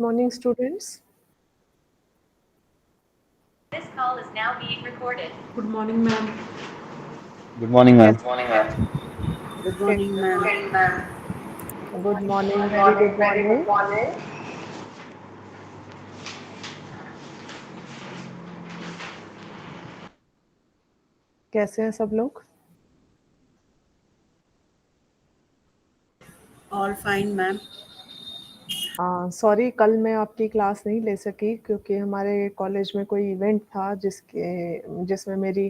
morning, students. This call is now being recorded. Good morning, ma'am. Good morning, Yes. ma'am. Good morning, ma'am. Good Okay. morning, Good ma'am. morning, ma'am. Good morning. Good Very good morning, very good morning. morning. कैसे हैं सब लोग? All fine, ma'am. Sorry, कल मैं आपकी class नहीं ले सकी क्योंकि हमारे कॉलेज में कोई इवेंट था जिसमें मेरी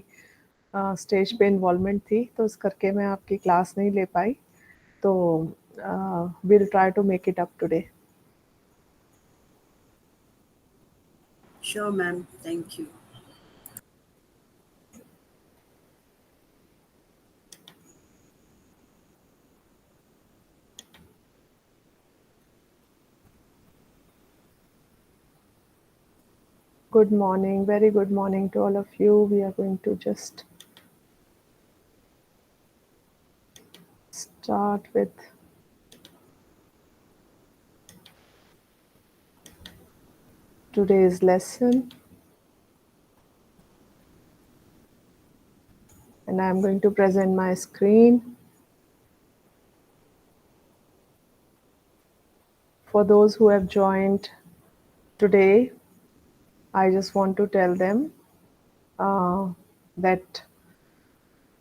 स्टेज पे इन्वॉल्वमेंट थी, तो इस करके मैं आपकी क्लास नहीं ले पाई. तो will try to make it up today. Sure, ma'am. Thank you. Good morning. Very good morning to all of you. We are going to just start with today's lesson. And I'm going to present my screen. For those who have joined today, I just want to tell them that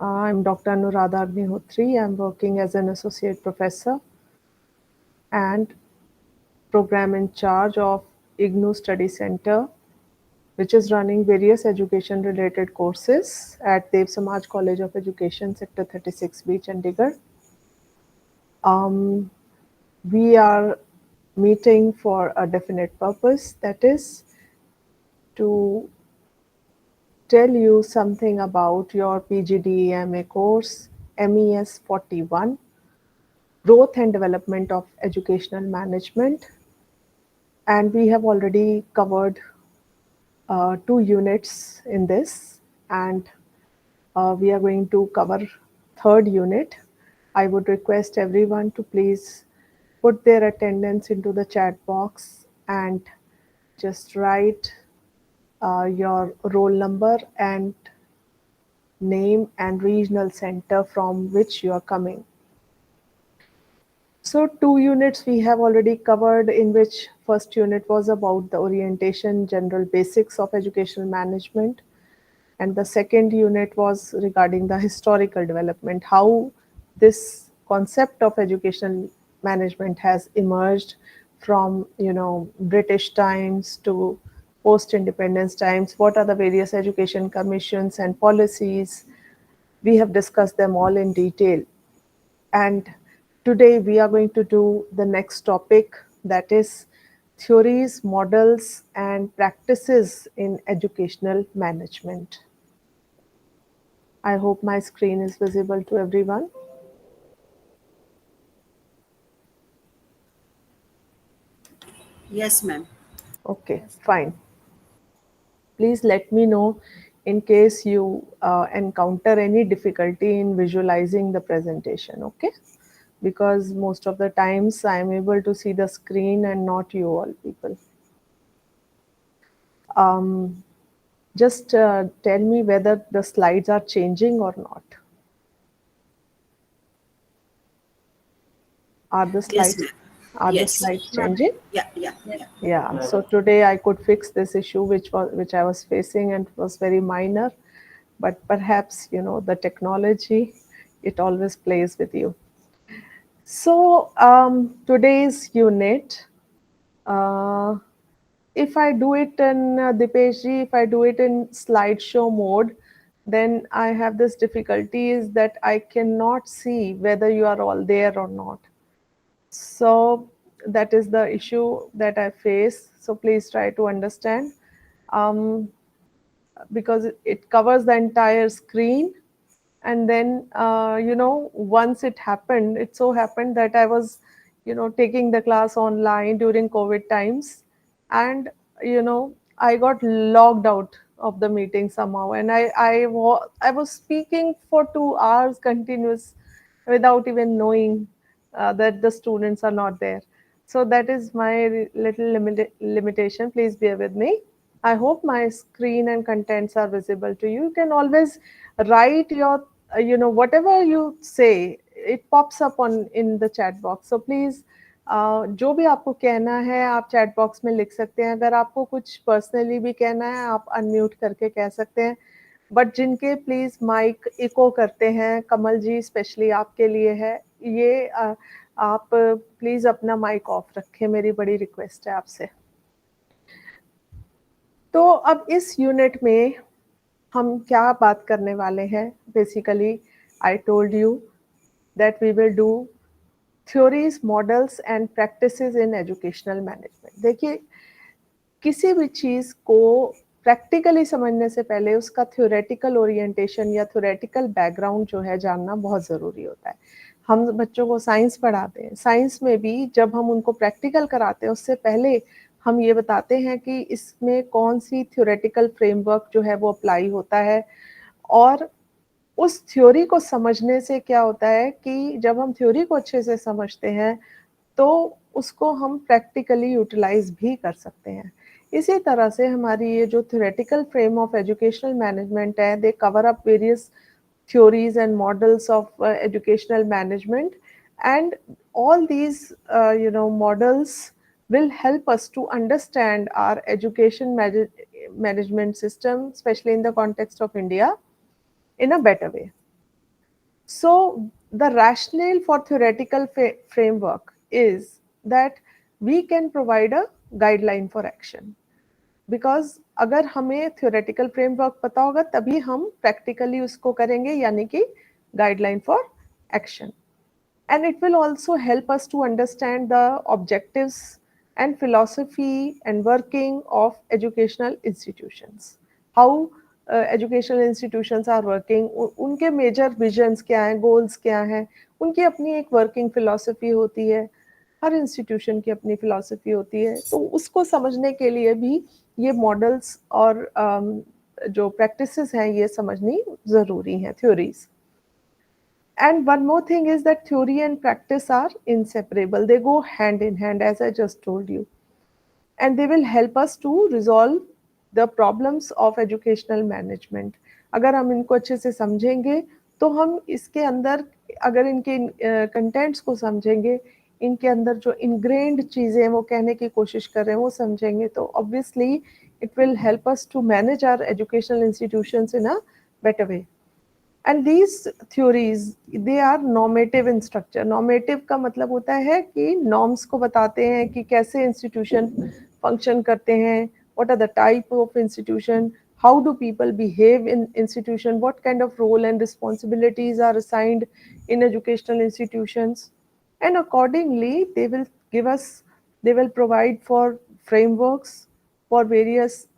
I'm Dr. Anuradha Agnihotri. I'm working as an associate professor and program in charge of IGNOU Study Center, which is running various education related courses at Dev Samaj College of Education, Sector 36B, Chandigarh. We are meeting for a definite purpose, that is to tell you something about your PGDEMA course, MES 41, Growth and Development of Educational Management. And we have already covered 2 units in this, and we are going to cover third unit. I would request everyone to please put their attendance into the chat box and just write your roll number and name and regional center from which you are coming. So 2 units we have already covered, in which first unit was about the orientation, general basics of educational management. And the second unit was regarding the historical development, how this concept of educational management has emerged from, British times to post-independence times. What are the various education commissions and policies? We have discussed them all in detail. And today we are going to do the next topic, that is theories, models, and practices in educational management. I hope my screen is visible to everyone. Yes, ma'am. Okay, fine. Please let me know in case you encounter any difficulty in visualizing the presentation, okay? Because most of the times I am able to see the screen and not you all people. Just tell me whether the slides are changing or not. Are the Yes, slides ma'am. are the Yes. slides changing? Yeah. Yeah. So today I could fix this issue which I was facing, and was very minor, but perhaps the technology, it always plays with you. So today's unit, uh, if I do it in Dipesh if I do it in slideshow mode, then I have this difficulty is that I cannot see whether you are all there or not. So that is the issue that I face. So please try to understand, um, because it covers the entire screen. And then, once it so happened that I was, taking the class online during COVID times. And, I got logged out of the meeting somehow. And I was speaking for 2 hours continuous without even knowing that the students are not there. So that is my little limitation. Please bear with me. I hope my screen and contents are visible to you. You can always write your, whatever you say, it pops up on in the chat box. So please, जो भी आपको कहना है आप chat box में लिख सकते हैं. अगर आपको कुछ पर्सनली भी कहना है आप अनम्यूट करके कह सकते हैं. बट जिनके प्लीज माइक इको करते हैं, कमल जी स्पेशली आपके लिए है ये, आप प्लीज अपना माइक ऑफ रखें, मेरी बड़ी रिक्वेस्ट है आपसे. तो अब इस यूनिट में हम क्या बात करने वाले हैं. Basically I told you that we will do theories, models and practices in educational management. देखिए, किसी भी चीज को प्रैक्टिकली समझने से पहले उसका थ्योरेटिकल ओरिएंटेशन या थ्योरेटिकल बैकग्राउंड जो है जानना बहुत ज़रूरी होता है. हम बच्चों को साइंस पढ़ाते हैं, साइंस में भी जब हम उनको प्रैक्टिकल कराते हैं उससे पहले हम ये बताते हैं कि इसमें कौन सी थ्योरेटिकल फ्रेमवर्क जो है वो अप्लाई होता है. और उस थ्योरी को समझने से क्या होता है कि जब हम थ्योरी को अच्छे से समझते हैं तो उसको हम प्रैक्टिकली यूटिलाइज भी कर सकते हैं. इसी तरह से हमारी ये जो theoretical frame of educational management है, they cover up various theories and models of educational management, and all these models will help us to understand our education management system, especially in the context of India, in a better way. So the rationale for theoretical framework is that we can provide a guideline for action. Because अगर हमें theoretical framework पता होगा तभी हम practically उसको करेंगे, यानी कि guideline for action. And it will also help us to understand the objectives and philosophy and working of educational institutions. How educational institutions are working, उनके मेजर विजन्स क्या हैं, गोल्स क्या हैं, उनकी अपनी एक वर्किंग फिलॉसफी होती है. हर इंस्टीट्यूशन की अपनी फिलॉसफी होती है. तो उसको समझने के लिए भी ये मॉडल्स और जो प्रैक्टिसेस हैं ये समझनी ज़रूरी हैं, theories. And one more thing is that theory and practice are inseparable. They go hand in hand, as I just told you. And they will help us to resolve the problems of educational management. अगर हम इनको अच्छे से समझेंगे तो हम इसके अंदर, अगर इनके कंटेंट्स को समझेंगे, इनके अंदर जो इनग्रेन्ड चीज़ें वो कहने की कोशिश कर रहे हैं वो समझेंगे, तो obviously it will help us to manage our educational institutions in a better way. And these theories they are normative in structure. Normative का मतलब होता है कि नॉर्म्स को बताते हैं कि कैसे इंस्टीट्यूशन फंक्शन करते हैं, what are the type of institution, how do people behave in institution, what kind of role and responsibilities are assigned in educational institutions. And accordingly they will provide for frameworks for various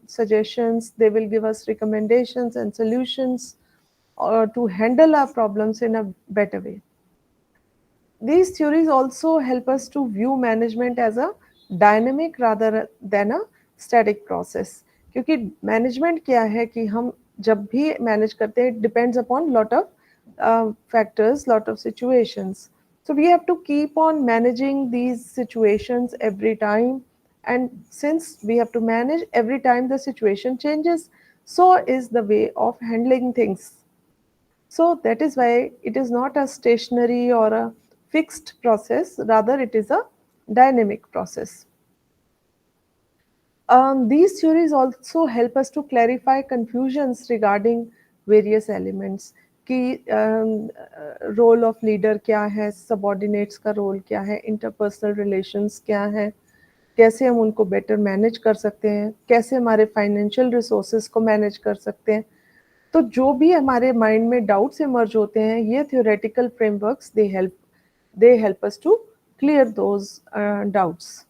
suggestions. They will give us recommendations and solutions to handle our problems in a better way. These theories also help us to view management as a dynamic rather than a static process. क्योंकि management क्या है कि हम जब भी manage करते हैं, it depends upon lot of factors, lot of situations. So we have to keep on managing these situations every time, and since we have to manage every time the situation changes, so is the way of handling things. So that is why it is not a stationary or a fixed process, rather it is a dynamic process. These theories also help us to clarify confusions regarding various elements. कि role of leader क्या है, subordinates का role क्या है, interpersonal relations क्या है, कैसे हम उनको बेटर मैनेज कर सकते हैं, कैसे हमारे फाइनेंशियल रिसोर्सेज को मैनेज कर सकते हैं. तो जो भी हमारे माइंड में डाउट्स इमर्ज होते हैं, ये theoretical frameworks they help us to clear those doubts.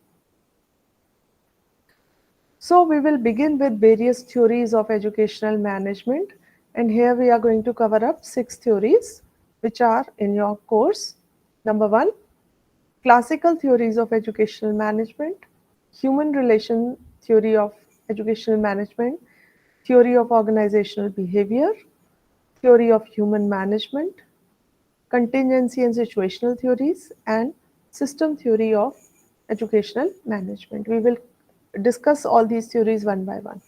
So we will begin with various theories of educational management, and here we are going to cover up 6 theories which are in your course. Number 1, classical theories of educational management, human relation theory of educational management, theory of organizational behavior, theory of human management, contingency and situational theories, and system theory of educational management. We will discuss all these theories one by one.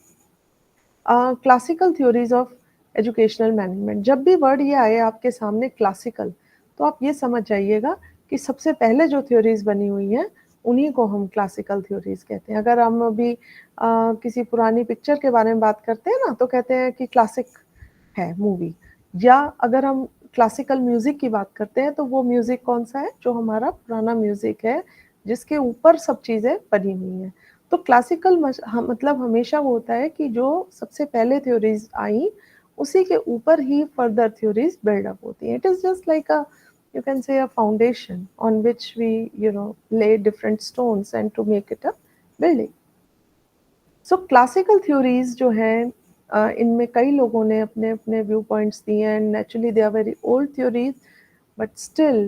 Classical theories of educational management. जब भी word ये आए आपके सामने classical, तो आप ये समझ जाइएगा कि सबसे पहले जो थ्योरीज बनी हुई हैं उन्हीं को हम क्लासिकल थ्योरीज कहते हैं. अगर हम अभी किसी पुरानी पिक्चर के बारे में बात करते हैं ना, तो कहते हैं कि क्लासिक है मूवी. या अगर हम क्लासिकल म्यूजिक की बात करते हैं, तो वो म्यूजिक कौन सा है? जो हमारा पुराना म्यूजिक है, जिसके ऊपर सब चीज़ें बनी हुई हैं. तो क्लासिकल मतलब हमेशा वो होता है कि जो सबसे पहले थ्योरीज आई उसी के ऊपर ही फर्दर थ्योरीज बिल्डअप होती हैं. It is just like a, you can say, a foundation on which we lay different stones and to make it a building. So classical theories जो हैं, इनमें कई लोगों ने अपने अपने व्यू पॉइंट्स दिए हैं. Naturally they are very old theories, but still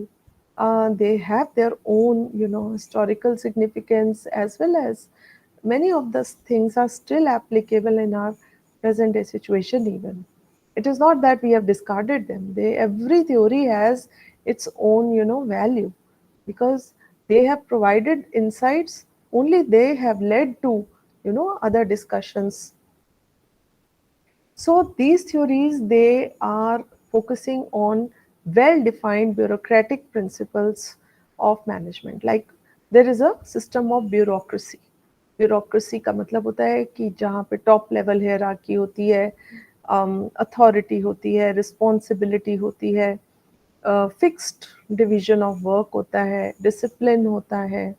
they have their own historical significance, as well as many of the things are still applicable in our present day situation. Even it is not that we have discarded them. Every theory has its own value, because they have provided insights. Only they have led to other discussions. So these theories, they are focusing on well-defined bureaucratic principles of management. Like there is a system of bureaucracy. Bureaucracy का मतलब होता है कि जहाँ पे top level hierarchy होती है, authority होती है, रिस्पॉन्सिबिलिटी होती है, फिक्स्ड डिवीजन ऑफ वर्क होता है, डिसिप्लिन होता है,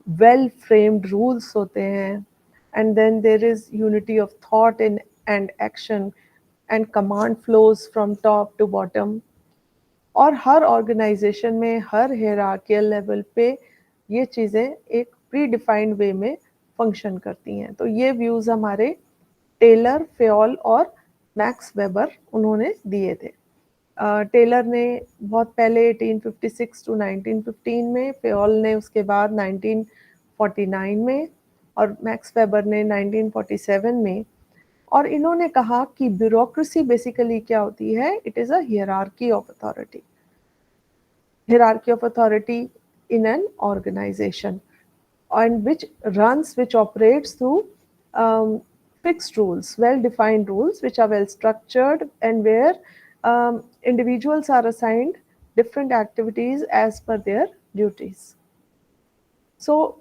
वेल फ्रेम्ड रूल्स होते हैं, and then there is unity of thought and action, and command flows from top to bottom. और हर ऑर्गेनाइजेशन में, हर हायरार्कियल लेवल पे ये चीज़ें एक प्री डिफाइंड वे में फंक्शन करती हैं. तो ये व्यूज़ हमारे टेलर, फेयोल और मैक्स वेबर उन्होंने दिए थे. टेलर ने बहुत पहले 1856 टू 1915 में, फेयोल ने उसके बाद 1949 में, और मैक्स वेबर ने 1947 में. और इन्होंने कहा कि ब्यूरोक्रेसी बेसिकली क्या होती है? It is a hierarchy of authority. hierarchy of authority in an organization, and which operates through fixed rules, well-defined rules, which are well structured, and where individuals are assigned different activities as per their duties. So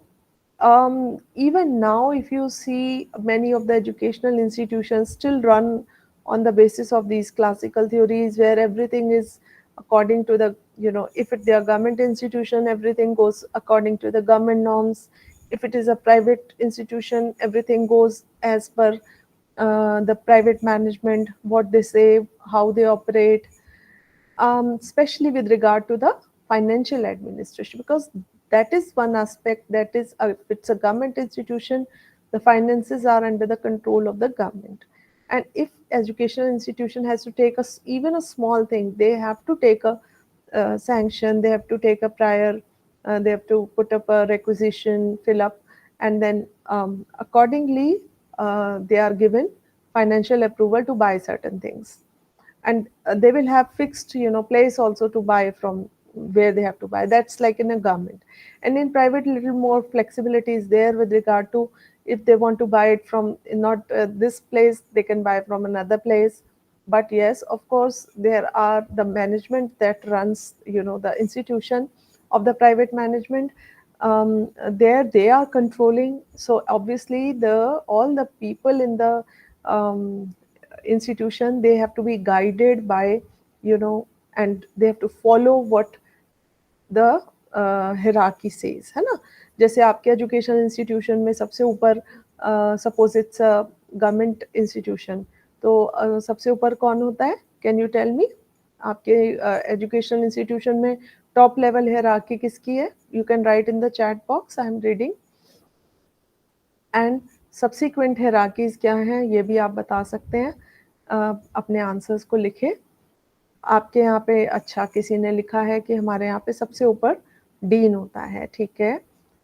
even now, if you see, many of the educational institutions still run on the basis of these classical theories, where everything is according to the, if they are government institution, everything goes according to the government norms. If it is a private institution, everything goes as per the private management, what they say, how they operate, especially with regard to the financial administration, because that is one aspect. That is, if it's a government institution, the finances are under the control of the government. And if educational institution has to take even a small thing, they have to take a sanction, they have to take a prior, they have to put up a requisition, fill up, and then accordingly they are given financial approval to buy certain things. And they will have fixed place also to buy from, where they have to buy. That's like in a government. And in private, little more flexibility is there with regard to, if they want to buy it from not this place, they can buy from another place. But yes, of course, there are the management that runs the institution of the private management. There they are controlling. So obviously all the people in the institution, they have to be guided by and they have to follow what the hierarchy says, है ना. जैसे आपके educational institution में सबसे ऊपर, suppose it's a government institution, तो सबसे ऊपर कौन होता है? Can you tell me? आपके एजुकेशनल इंस्टीट्यूशन में टॉप लेवल हायरार्की किसकी है? You can write in the chat box, I am reading. And subsequent hierarchies क्या हैं, ये भी आप बता सकते हैं. अपने आंसर्स को लिखें. आपके यहाँ पे, अच्छा, किसी ने लिखा है कि हमारे यहाँ पे सबसे ऊपर डीन होता है, ठीक है.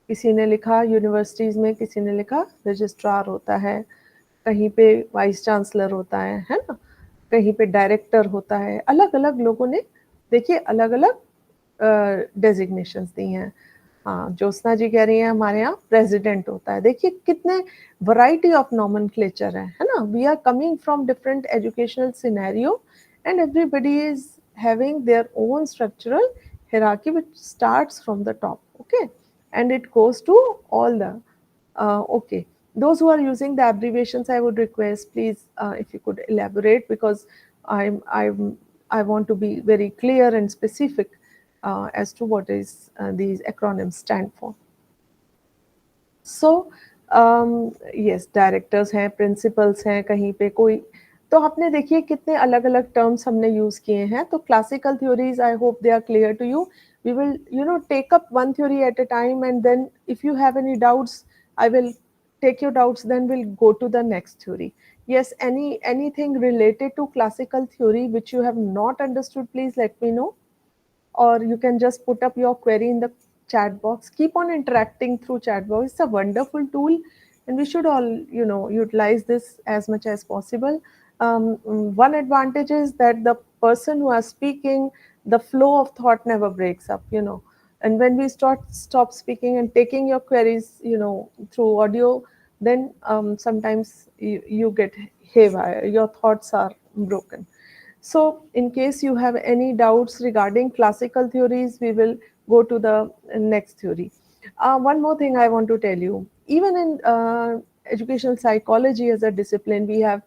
किसी ने लिखा यूनिवर्सिटीज़ में, किसी ने लिखा रजिस्ट्रार होता है, कहीं पे वाइस चांसलर होता है ना, कहीं पे डायरेक्टर होता है. अलग अलग लोगों ने देखिए अलग अलग डेजिग्नेशंस दी हैं. हाँ, ज्योत्सना जी कह रही हैं हमारे यहाँ प्रेसिडेंट होता है। देखिए कितने वैरायटी ऑफ नॉमेनक्लेचर है ना। We are coming from different educational scenario and everybody is having their own structural hierarchy which starts from the top, okay, and it goes to all the okay. Those who are using the abbreviations, I would request please if you could elaborate, because I want to be very clear and specific as to what is these acronyms stand for. So yes, directors हैं, principles हैं, कहीं पे कोई, तो आपने देखिए कितने अलग अलग टर्म्स हमने यूज किए हैं. तो classical theories, I hope they are clear to you. We will, take up one theory at a time, and then if you have any doubts, I will take your doubts, then we'll go to the next theory. Yes, anything related to classical theory which you have not understood, please let me know, or you can just put up your query in the chat box. Keep on interacting through chat box. It's a wonderful tool, and we should all, utilize this as much as possible. One advantage is that the person who are speaking, the flow of thought never breaks up, and when we stop speaking and taking your queries, through audio, then sometimes you get haywire, your thoughts are broken. So in case you have any doubts regarding classical theories, we will go to the next theory. One more thing I want to tell you, even in educational psychology as a discipline, we have,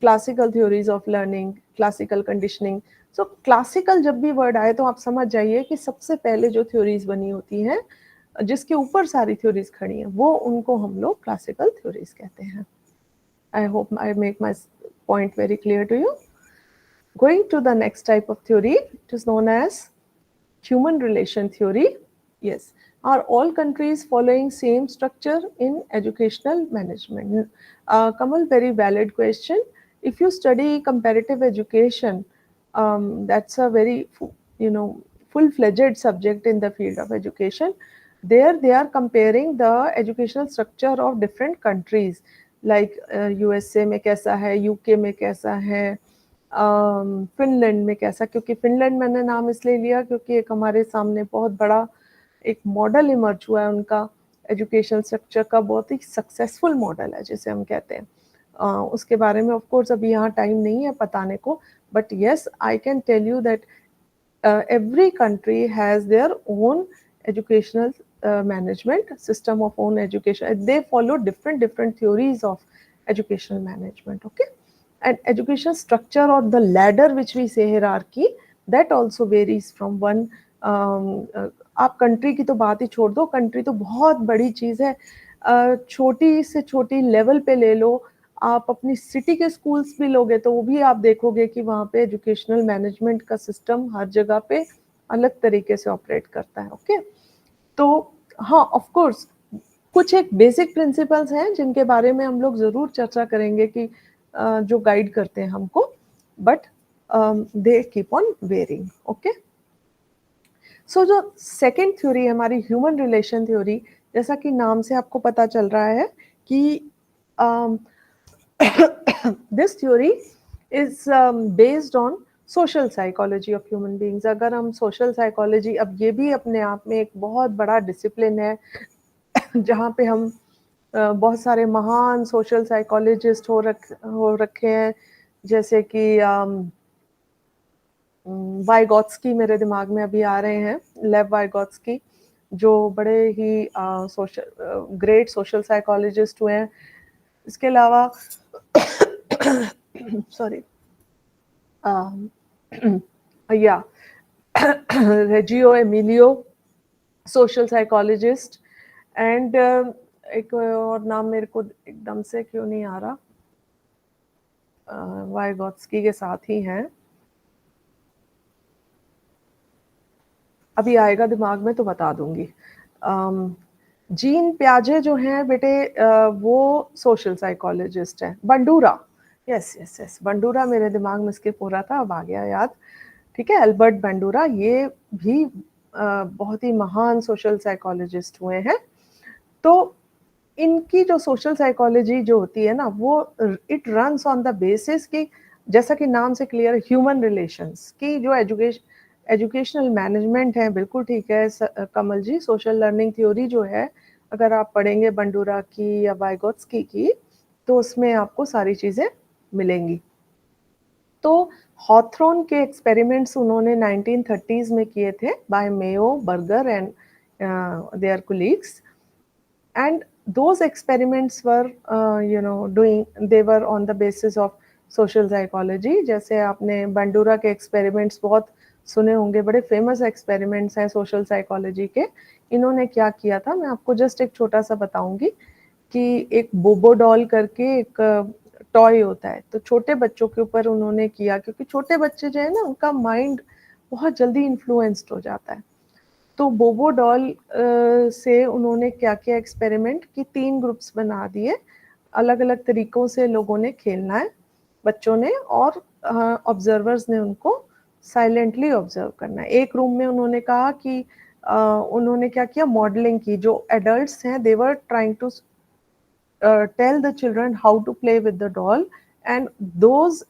classical theories of learning, classical conditioning. So classical जब भी word आए तो आप समझ जाइए कि सबसे पहले जो theories बनी होती हैं, जिसके ऊपर सारी theories खड़ी हैं, वो उनको हम लोग classical theories कहते हैं. I hope I make my point very clear to you. Going to the next type of theory, it is known as human relation theory. Yes. Are all countries following same structure in educational management? Kamal, very valid question. If you study comparative education, that's a very, full-fledged subject in the field of education. There they are comparing the educational structure of different countries, like USA में कैसा है, UK में कैसा है, Finland में कैसा. क्योंकि Finland मैंने नाम इसलिए लिया क्योंकि एक हमारे सामने बहुत बड़ा एक मॉडल इमर्ज हुआ है उनका एजुकेशन स्ट्रक्चर का, बहुत ही सक्सेसफुल मॉडल है जिसे हम कहते हैं. उसके बारे में ऑफ कोर्स अभी यहाँ टाइम नहीं है बताने को, but yes I can tell you that every country has their own educational management system of own education. They follow different theories of educational management, okay. And education structure, or the ladder which we say hierarchy, that also varies from one आप country की तो बात ही छोड़ दो, country तो बहुत बड़ी चीज़ है. छोटी से छोटी लेवल पे ले लो, आप अपनी सिटी के स्कूल्स भी लोगे तो वो भी आप देखोगे कि वहाँ पे एजुकेशनल मैनेजमेंट का सिस्टम हर जगह पे अलग तरीके से ऑपरेट करता है, ओके. तो हाँ, ऑफ कोर्स कुछ एक बेसिक प्रिंसिपल्स हैं जिनके बारे में हम लोग ज़रूर चर्चा करेंगे कि जो गाइड करते हैं हमको, but they keep on varying, okay. So जो सेकेंड थ्योरी है हमारी ह्यूमन रिलेशन थ्योरी, जैसा कि नाम से आपको पता चल रहा है कि this theory is based on social psychology of human beings. अगर हम social psychology, अब ये भी अपने आप में एक बहुत बड़ा डिसिप्लिन है जहाँ पे हम बहुत सारे महान social psychologist हो रखे हैं, जैसे कि वाइगोत्स्की मेरे दिमाग में अभी आ रहे हैं, लेव वाइगोत्स्की, जो बड़े ही ग्रेट सोशल साइकोलॉजिस्ट हुए हैं. इसके अलावा sorry, yeah, Reggio Emilio, social psychologist, and एक और नाम मेरे को एकदम से क्यों नहीं आ रहा, वाइगोत्स्की के साथ ही हैं, अभी आएगा दिमाग में तो बता दूंगी. जीन प्याजे जो हैं बेटे, वो सोशल साइकोलॉजिस्ट हैं. बंडूरा, यस, बंडूरा मेरे दिमाग में स्किप हो रहा था, अब आ गया याद, ठीक है. अल्बर्ट बंडूरा, ये भी बहुत ही महान सोशल साइकोलॉजिस्ट हुए हैं. तो इनकी जो सोशल साइकोलॉजी जो होती है ना, वो it runs on the basis कि, जैसा कि नाम से क्लियर, ह्यूमन रिलेशंस की जो एजुकेशनल मैनेजमेंट है, बिल्कुल ठीक है कमल जी। सोशल लर्निंग थ्योरी जो है, अगर आप पढ़ेंगे बंडूरा की या वाइगोत्स्की की, तो उसमें आपको सारी चीज़ें मिलेंगी। तो हॉथरॉन के एक्सपेरिमेंट्स उन्होंने 1930s में किए थे by Mayo, Berger and their colleagues, and those experiments were they were on the basis of social psychology। जैसे आपने बंडूरा के एक्सपेरिमेंट्स बहुत सुने होंगे, बड़े फेमस एक्सपेरिमेंट्स हैं सोशल साइकोलॉजी के। इन्होंने क्या किया था, मैं आपको जस्ट एक छोटा सा बताऊंगी कि एक बोबो डॉल करके एक टॉय होता है, तो छोटे बच्चों के ऊपर उन्होंने किया, क्योंकि छोटे बच्चे जो है ना, उनका माइंड बहुत जल्दी इन्फ्लुएंस्ड हो जाता है। तो बोबो डॉल से उन्होंने क्या किया एक्सपेरिमेंट कि 3 ग्रुप्स बना दिए, अलग अलग तरीकों से लोगों ने खेलना है बच्चों ने, और ऑब्जर्वर्स ने उनको साइलेंटली ऑब्जर्व करना है। एक रूम में उन्होंने कहा कि उन्होंने क्या किया, मॉडलिंग की। जो एडल्ट्स हैं, they were trying to tell the children how to play with the doll, and those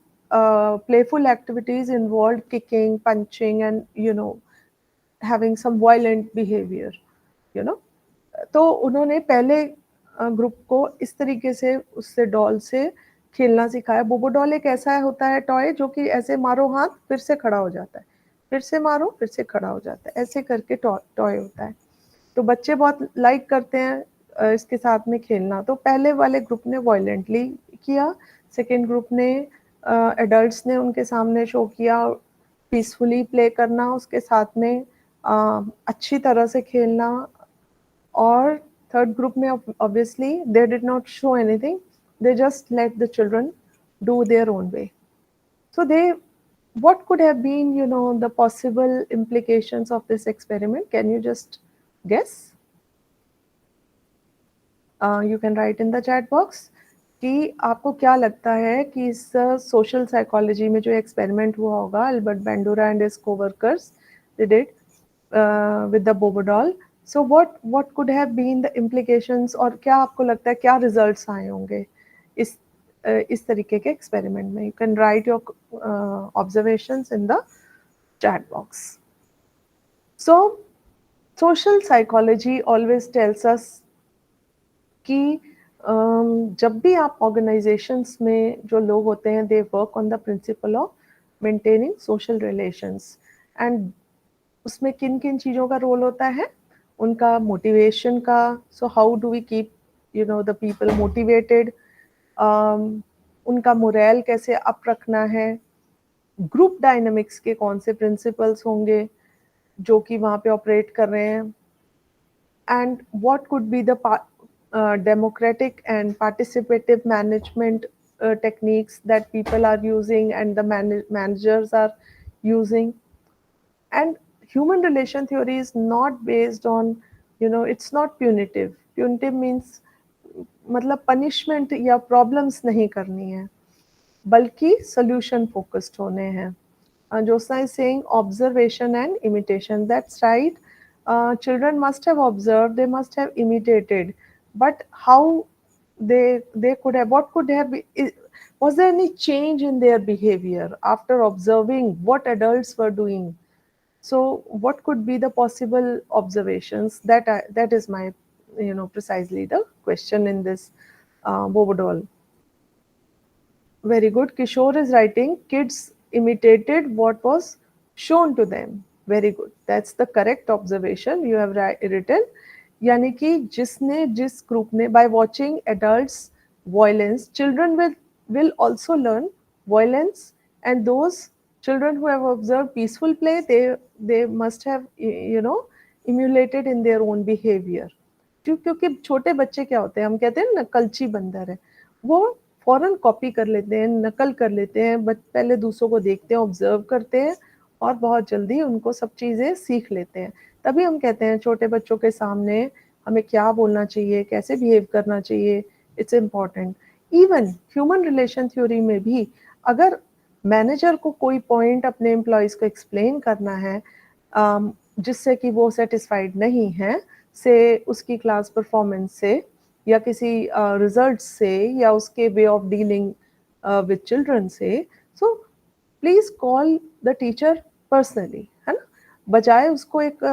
playful activities involved kicking, punching, and having some violent behavior, you know। तो उन्होंने पहले ग्रुप को इस तरीके से उससे डॉल से खेलना सिखाया। बोबो डॉल एक ऐसा होता है टॉय जो कि ऐसे मारो हाथ, फिर से खड़ा हो जाता है, फिर से मारो, फिर से खड़ा हो जाता है, ऐसे करके टॉय होता है। तो बच्चे बहुत लाइक करते हैं इसके साथ में खेलना। तो पहले वाले ग्रुप ने वायलेंटली किया, सेकेंड ग्रुप ने एडल्ट्स ने उनके सामने शो किया पीसफुली प्ले करना, उसके साथ में अच्छी तरह से खेलना। और थर्ड ग्रुप में obviously they did not show anything, they just let the children do their own way. So what could have been, the possible implications of this experiment? Can you just guess? You can write in the chat box कि आपको क्या लगता है कि इस social psychology में जो experiment हुआ होगा, Albert Bandura and his coworkers they did with the bobo doll, so what could have been the implications, और क्या आपको लगता है क्या रिजल्ट्स आए होंगे इस तरीके के एक्सपेरिमेंट में? You can right your observations in the chat box. So social psychology always tells us कि जब भी आप ऑर्गेनाइजेशंस में जो लोग होते हैं, they work on the principle of maintaining social relations, and उसमें किन किन चीज़ों का रोल होता है, उनका मोटिवेशन का। So how do we keep the people motivated, उनका मोरल कैसे अप रखना है, ग्रुप डायनामिक्स के कौन से प्रिंसिपल्स होंगे जो कि वहाँ पे ऑपरेट कर रहे हैं, and what could be the democratic and participative management techniques that people are using and the managers are using. And human relation theory is not based on, it's not punitive. Punitive means मतलब punishment या problems नहीं करनी है, बल्कि solution focused होने हैं। Josna is saying observation and imitation. That's right. Children must have observed, they must have imitated, but how they could have, what could have been, was there any change in their behavior after observing what adults were doing? So what could be the possible observations? That is my, precisely the question in this Bobo doll. Very good. Kishore is writing, kids imitated what was shown to them. Very good. That's the correct observation you have written. यानी कि जिसने जिस group ने, by watching adults violence, children will also learn violence, and those children who have observed peaceful play, they must have emulated in their own behavior. क्योंकि छोटे बच्चे क्या होते हैं, हम कहते हैं ना कलची बंदर है, वो फौरन कॉपी कर लेते हैं, नकल कर लेते हैं, पहले दूसरों को देखते हैं, ऑब्जर्व करते हैं, और बहुत जल्दी उनको सब चीज़ें सीख लेते हैं। तभी हम कहते हैं छोटे बच्चों के सामने हमें क्या बोलना चाहिए, कैसे बिहेव करना चाहिए, it's important. Even human relation theory में भी अगर मैनेजर को कोई पॉइंट अपने एम्प्लॉयज़ को एक्सप्लेन करना है जिससे कि वो सेटिस्फाइड नहीं है, से उसकी क्लास परफॉर्मेंस से या किसी रिजल्ट से या उसके way of dealing with children से, so please call the teacher personally, है ना। बजाय उसको एक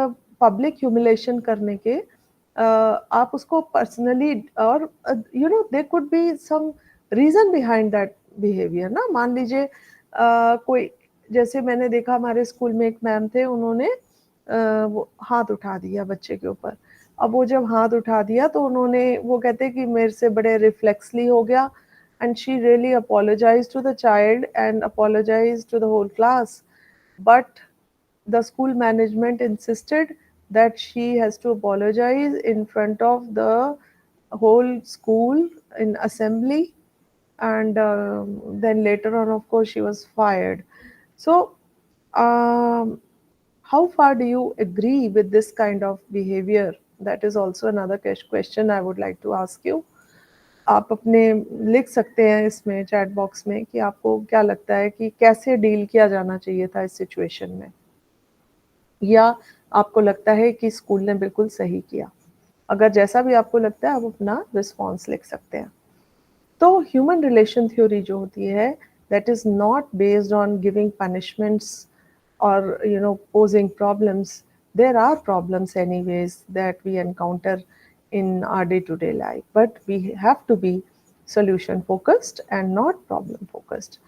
पब्लिक ह्यूमिलेशन करने के आप उसको पर्सनली, और you know there could be some reason behind that behaviour ना। मान लीजिए कोई, जैसे मैंने देखा हमारे स्कूल में एक मैम थे, उन्होंने वो हाथ उठा दिया बच्चे के ऊपर। अब वो जब हाथ उठा दिया तो उन्होंने, वो कहते कि मेरे से बड़े रिफ्लेक्सली हो गया, and she really apologized to the child and apologized to the whole class, but the school management insisted that she has to apologize in front of the whole school in assembly, and then later on of course she was fired. So um, how far do you agree with this kind of behavior? That is also another question I would like to ask you. आप अपने लिख सकते हैं इसमें chat box में कि आपको क्या लगता है कि कैसे डील किया जाना चाहिए था इस सिचुएशन में, या आपको लगता है कि स्कूल ने बिल्कुल सही किया। अगर जैसा भी आपको लगता है आप अपना रिस्पॉन्स लिख सकते हैं। तो ह्यूमन रिलेशन थ्योरी जो होती है, that is not based on giving punishments or posing problems. There are problems anyways that we encounter in our day-to-day life, but we have to be solution focused and not problem focused.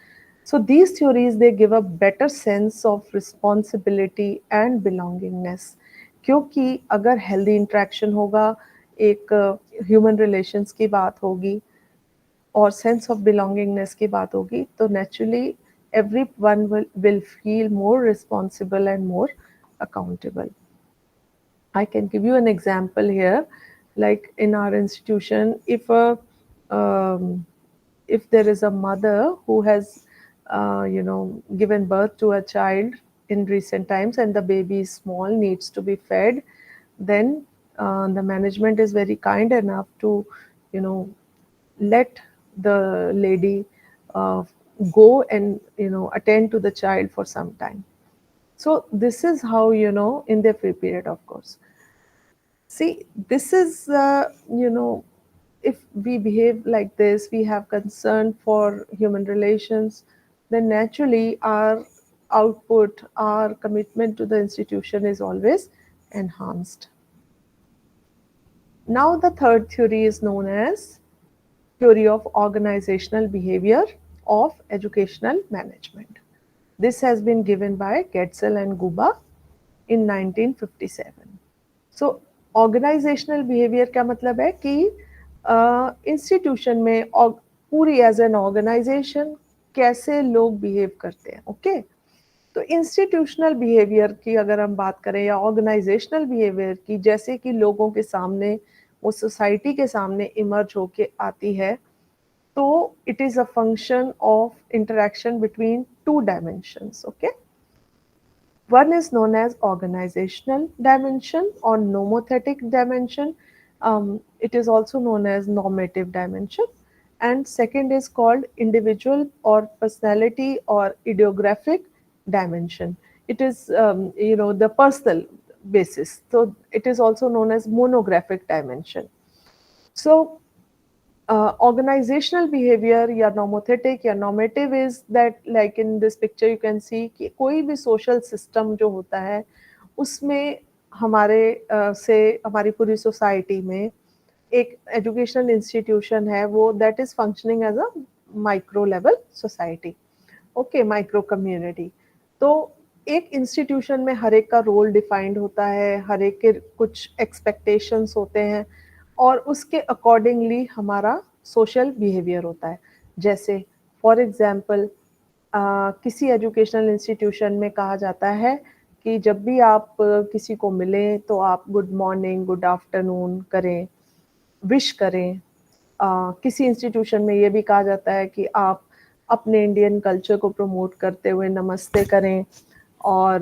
So these theories, they give a better sense of responsibility and belongingness, क्योंकि अगर healthy interaction होगा, एक human relations की बात होगी और sense of belongingness की बात होगी, तो naturally everyone will feel more responsible and more accountable. I can give you an example here. Like in our institution, if there is a mother who has given birth to a child in recent times and the baby is small, needs to be fed, then the management is very kind enough to let the lady go and attend to the child for some time. So this is how, in their free period, of course. See, this is if we behave like this, we have concern for human relations, then naturally our output, our commitment to the institution is always enhanced. Now the third theory is known as theory of organizational behavior of educational management. This has been given by Getzel and Guba in 1957. So organizational behavior का मतलब है कि institution में पूरी as an organisation कैसे लोग behave करते हैं। ओके, तो इंस्टीट्यूशनल बिहेवियर की अगर हम बात करें या ऑर्गेनाइजेशनल बिहेवियर की, जैसे कि लोगों के सामने, वो सोसाइटी के सामने इमर्ज होके आती है, तो it is a function of interaction between two dimensions. Okay, one is known as organizational dimension or nomothetic dimension. It is also known as normative dimension, and second is called individual or personality or ideographic dimension. It is the personal basis, so it is also known as monographic dimension. So organizational behavior या normothetic या normative is that, like in this picture you can see कि कोई भी social system जो होता है उसमें हमारे से हमारी पूरी society में एक educational institution है, वो that is functioning as a micro level society. Okay, micro community. तो एक institution में हर एक का role defined होता है, हर एक के कुछ expectations होते हैं और उसके अकॉर्डिंगली हमारा सोशल बिहेवियर होता है। जैसे फॉर एग्जांपल किसी एजुकेशनल इंस्टीट्यूशन में कहा जाता है कि जब भी आप किसी को मिलें तो आप गुड मॉर्निंग, गुड आफ्टरनून करें, विश करें। किसी इंस्टीट्यूशन में ये भी कहा जाता है कि आप अपने इंडियन कल्चर को प्रमोट करते हुए नमस्ते करें और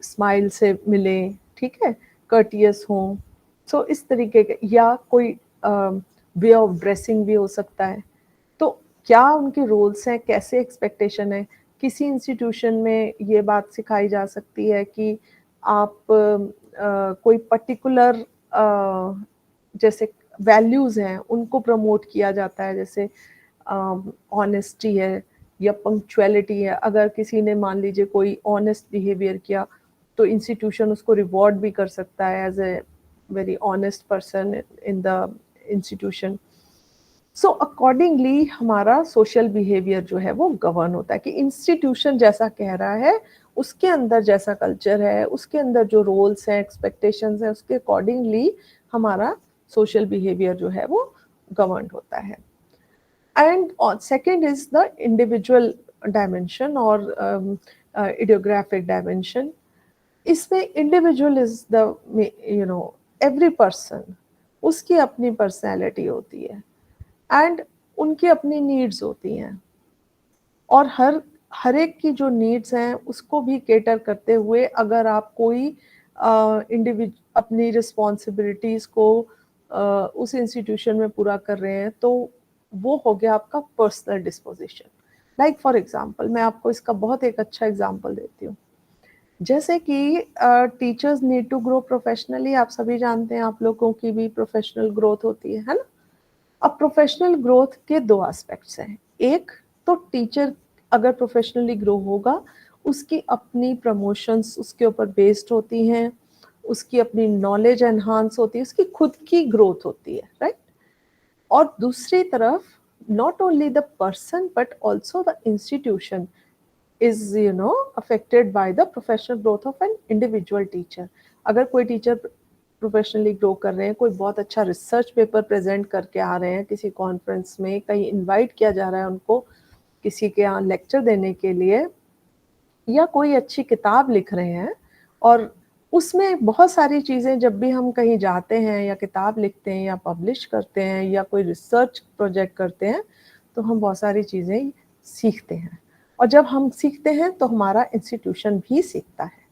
स्माइल से मिलें, ठीक है, कर्टियस हों। सो इस तरीके के, या कोई वे ऑफ ड्रेसिंग भी हो सकता है। तो क्या उनके रोल्स हैं, कैसे एक्सपेक्टेशन है। किसी इंस्टीट्यूशन में ये बात सिखाई जा सकती है कि आप कोई पर्टिकुलर जैसे वैल्यूज़ हैं उनको प्रमोट किया जाता है, जैसे ऑनेस्टी है या पंक्चुअलिटी है। अगर किसी ने मान लीजिए कोई ऑनेस्ट बिहेवियर किया तो इंस्टीट्यूशन उसको रिवॉर्ड भी कर सकता है as a very honest person in the institution. So accordingly हमारा सोशल बिहेवियर जो है वो गवर्न होता है कि इंस्टीट्यूशन जैसा कह रहा है, उसके अंदर जैसा कल्चर है, उसके अंदर जो रोल्स हैं, एक्सपेक्टेशंस हैं, उसके अकॉर्डिंगली हमारा सोशल बिहेवियर जो है वो गवर्न होता है. And second is the individual dimension और इडियोग्राफिक डायमेंशन. इसमें individual is the every person, उसकी अपनी पर्सनैलिटी होती है एंड उनकी अपनी नीड्स होती हैं, और हर एक की जो नीड्स हैं उसको भी केटर करते हुए अगर आप कोई अपनी रिस्पॉन्सिबिलिटीज को उस इंस्टीट्यूशन में पूरा कर रहे हैं तो वो हो गया आपका personal disposition. Like for example, मैं आपको इसका बहुत एक अच्छा एग्जांपल देती हूँ. जैसे कि teachers need to grow professionally. आप सभी जानते हैं, आप लोगों की भी प्रोफेशनल ग्रोथ होती है ना. अब प्रोफेशनल ग्रोथ के दो एस्पेक्ट्स हैं. एक तो टीचर अगर प्रोफेशनली ग्रो होगा, उसकी अपनी प्रमोशंस उसके ऊपर बेस्ड होती हैं, उसकी अपनी नॉलेज एनहांस होती है, उसकी खुद की ग्रोथ होती है, राइट. और दूसरी तरफ not only the person but also the institution is affected by the professional growth of an individual teacher. अगर कोई टीचर प्रोफेशनली ग्रो कर रहे हैं, कोई बहुत अच्छा रिसर्च पेपर प्रेजेंट करके आ रहे हैं किसी कॉन्फ्रेंस में, कहीं इनवाइट किया जा रहा है उनको किसी के यहाँ लेक्चर देने के लिए, या कोई अच्छी किताब लिख रहे हैं, और उसमें बहुत सारी चीज़ें जब भी हम कहीं जाते हैं या किताब लिखते हैं या पब्लिश करते हैं या कोई रिसर्च प्रोजेक्ट करते हैं तो हम बहुत सारी चीज़ें सीखते हैं, और जब हम सीखते हैं तो हमारा इंस्टीट्यूशन भी सीखता है.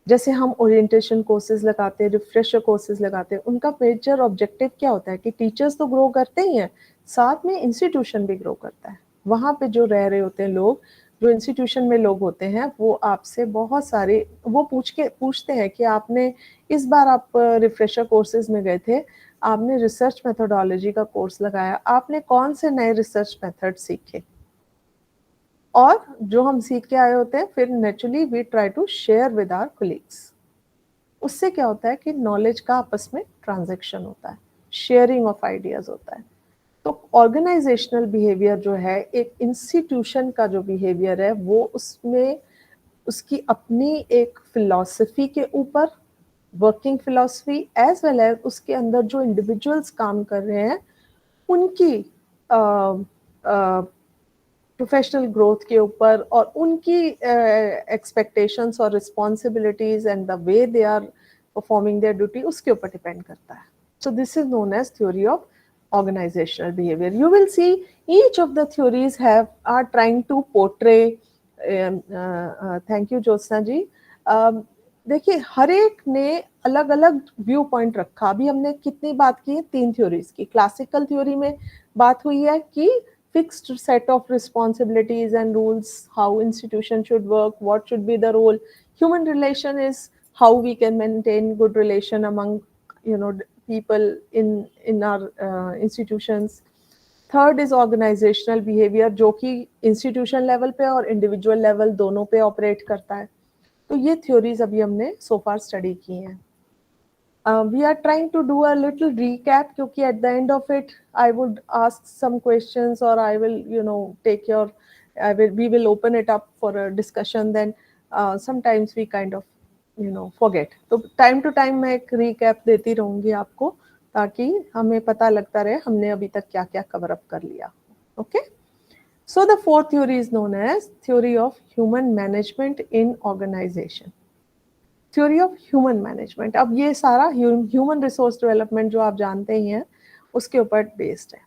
जैसे हम ओरिएंटेशन कोर्सेज लगाते हैं, रिफ्रेशर कोर्सेज लगाते हैं, उनका मेजर ऑब्जेक्टिव क्या होता है कि टीचर्स तो ग्रो करते ही हैं, साथ में इंस्टीट्यूशन भी ग्रो करता है. वहाँ पे जो रह रहे होते हैं लोग, जो इंस्टीट्यूशन में लोग होते हैं, वो आपसे बहुत सारे वो पूछते हैं कि आपने इस बार आप रिफ्रेशर कोर्सेज में गए थे, आपने रिसर्च मेथोडोलॉजी का कोर्स लगाया, आपने कौन से नए रिसर्च मेथड सीखे, और जो हम सीख के आए होते हैं फिर naturally we try to share with our colleagues. उससे क्या होता है कि नॉलेज का आपस में ट्रांजैक्शन होता है, शेयरिंग ऑफ आइडियाज होता है. तो ऑर्गेनाइजेशनल बिहेवियर जो है, एक इंस्टीट्यूशन का जो बिहेवियर है, वो उसमें उसकी अपनी एक फिलॉसफी के ऊपर, working philosophy, as well as उसके अंदर जो इंडिविजुअल्स काम कर रहे हैं उनकी प्रोफेशनल ग्रोथ के ऊपर और उनकी एक्सपेक्टेशंस और responsibilities and the way they are performing their duty, उसके ऊपर डिपेंड करता है. So this is known as theory of organizational behavior. You will see each of the theories are trying to portray thank you Jyotsna ji. देखिए हर एक ने अलग अलग view point रखा. अभी हमने कितनी बात की है, 3 थ्योरीज की. क्लासिकल थ्योरी में बात हुई है कि fixed set of responsibilities and rules, how institution should work, what should be the role. Human relation is how we can maintain good relation among people in our institutions. Third is organizational behavior, जो कि institution level पे और individual level दोनों पे operate करता है. तो ये theories अभी हमने so far study की हैं. We are trying to do a little recap क्योंकि at the end of it I would ask some questions or I will take your we will open it up for a discussion. Then sometimes we kind of forget. तो time to time मैं एक recap देती रहूंगी आपको ताकि हमें पता लगता रहे हमने अभी तक क्या क्या कवर अप कर लिया. Okay, so the fourth theory is known as theory of human management in organization. Theory of human management, अब ये सारा ह्यूमन रिसोर्स डेवलपमेंट जो आप जानते ही हैं उसके ऊपर बेस्ड है.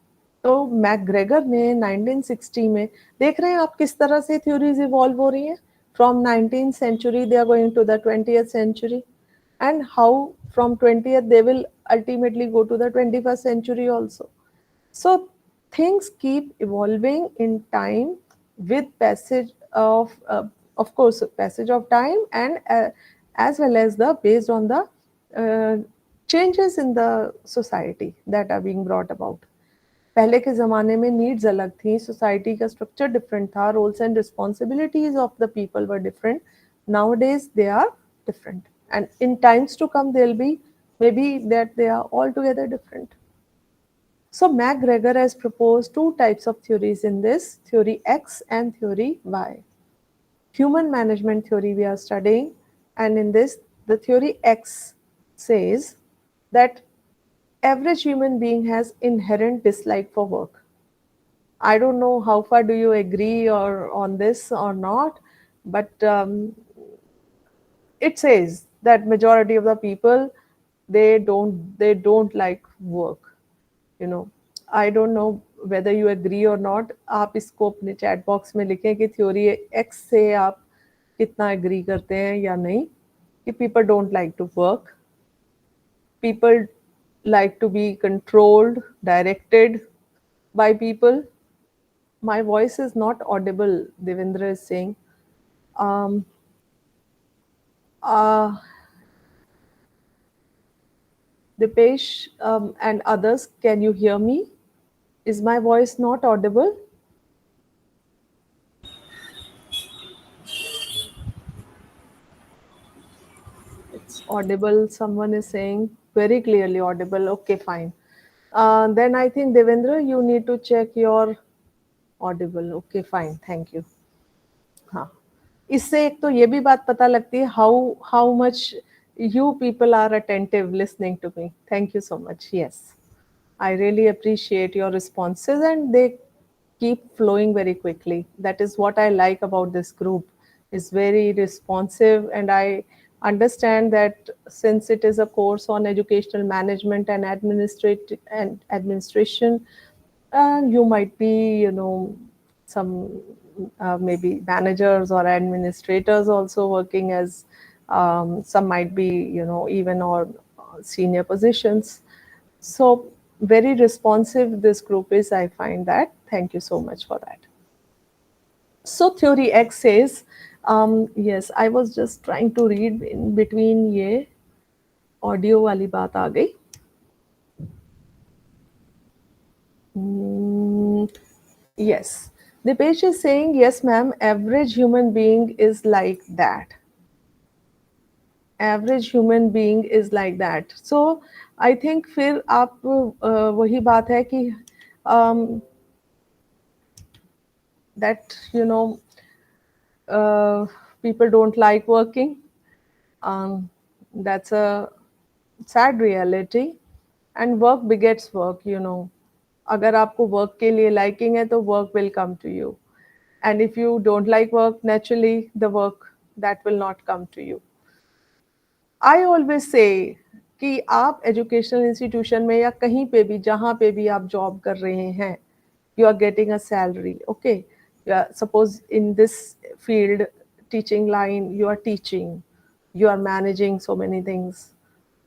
तो मैकग्रेगर ने 1960 में, देख रहे हैं आप किस तरह से थ्योरीज इवॉल्व हो रही हैं. From 19th century they are going to the 20th century, and how from 20th they will ultimately go to the 21st century also. So things keep evolving in time with passage of course passage of time, and as well as the based on the changes in the society that are being brought about. पहले के ज़माने में needs अलग थी, society का structure different था, roles and responsibilities of the people were different. Nowadays they are different, and in times to come they'll be maybe that they are altogether different. So MacGregor has proposed two types of theories in this, theory X and theory Y. Human management theory we are studying, and in this the theory X says that average human being has inherent dislike for work. I don't know how far do you agree or on this or not, but it says that majority of the people, they don't like work. I don't know whether you agree or not. आप इसको अपने chat box में लिखें कि theory x से आप कितना agree करते हैं या नहीं, कि people don't like to work, people like to be controlled, directed by people. My voice is not audible, Devendra is saying. um, uh, Dipesh and others, can you hear me? Is my voice not audible? It's audible. Someone is saying very clearly audible. Okay, fine. Then I think Devendra, you need to check your audible. Okay, fine. Thank you. हाँ, इससे एक तो ये भी बात पता लगती है how much you people are attentive listening to me. Thank you so much. Yes, I really appreciate your responses, and they keep flowing very quickly. That is what I like about this group. It's very responsive, and I understand that since it is a course on educational management and administration, you might be, some maybe managers or administrators also working as, some might be, even on senior positions. So very responsive this group is, I find that. Thank you so much for that. So theory X says, yes, I was just trying to read in between, ये audio वाली बात आ गई. Yes, Dipesh is saying, yes ma'am, average human being is like that. Average human being is like that. So I think फिर आप वही बात है कि that people don't like working. That's a sad reality, and work begets work. अगर आपको work के लिए liking है तो work will come to you, and if you don't like work, naturally the work that will not come to you. I always say कि आप educational institution में या कहीं पे भी, जहाँ पे भी आप जॉब कर रहे हैं, you are getting a salary. Okay, suppose in this field, teaching line, you are teaching, you are managing so many things,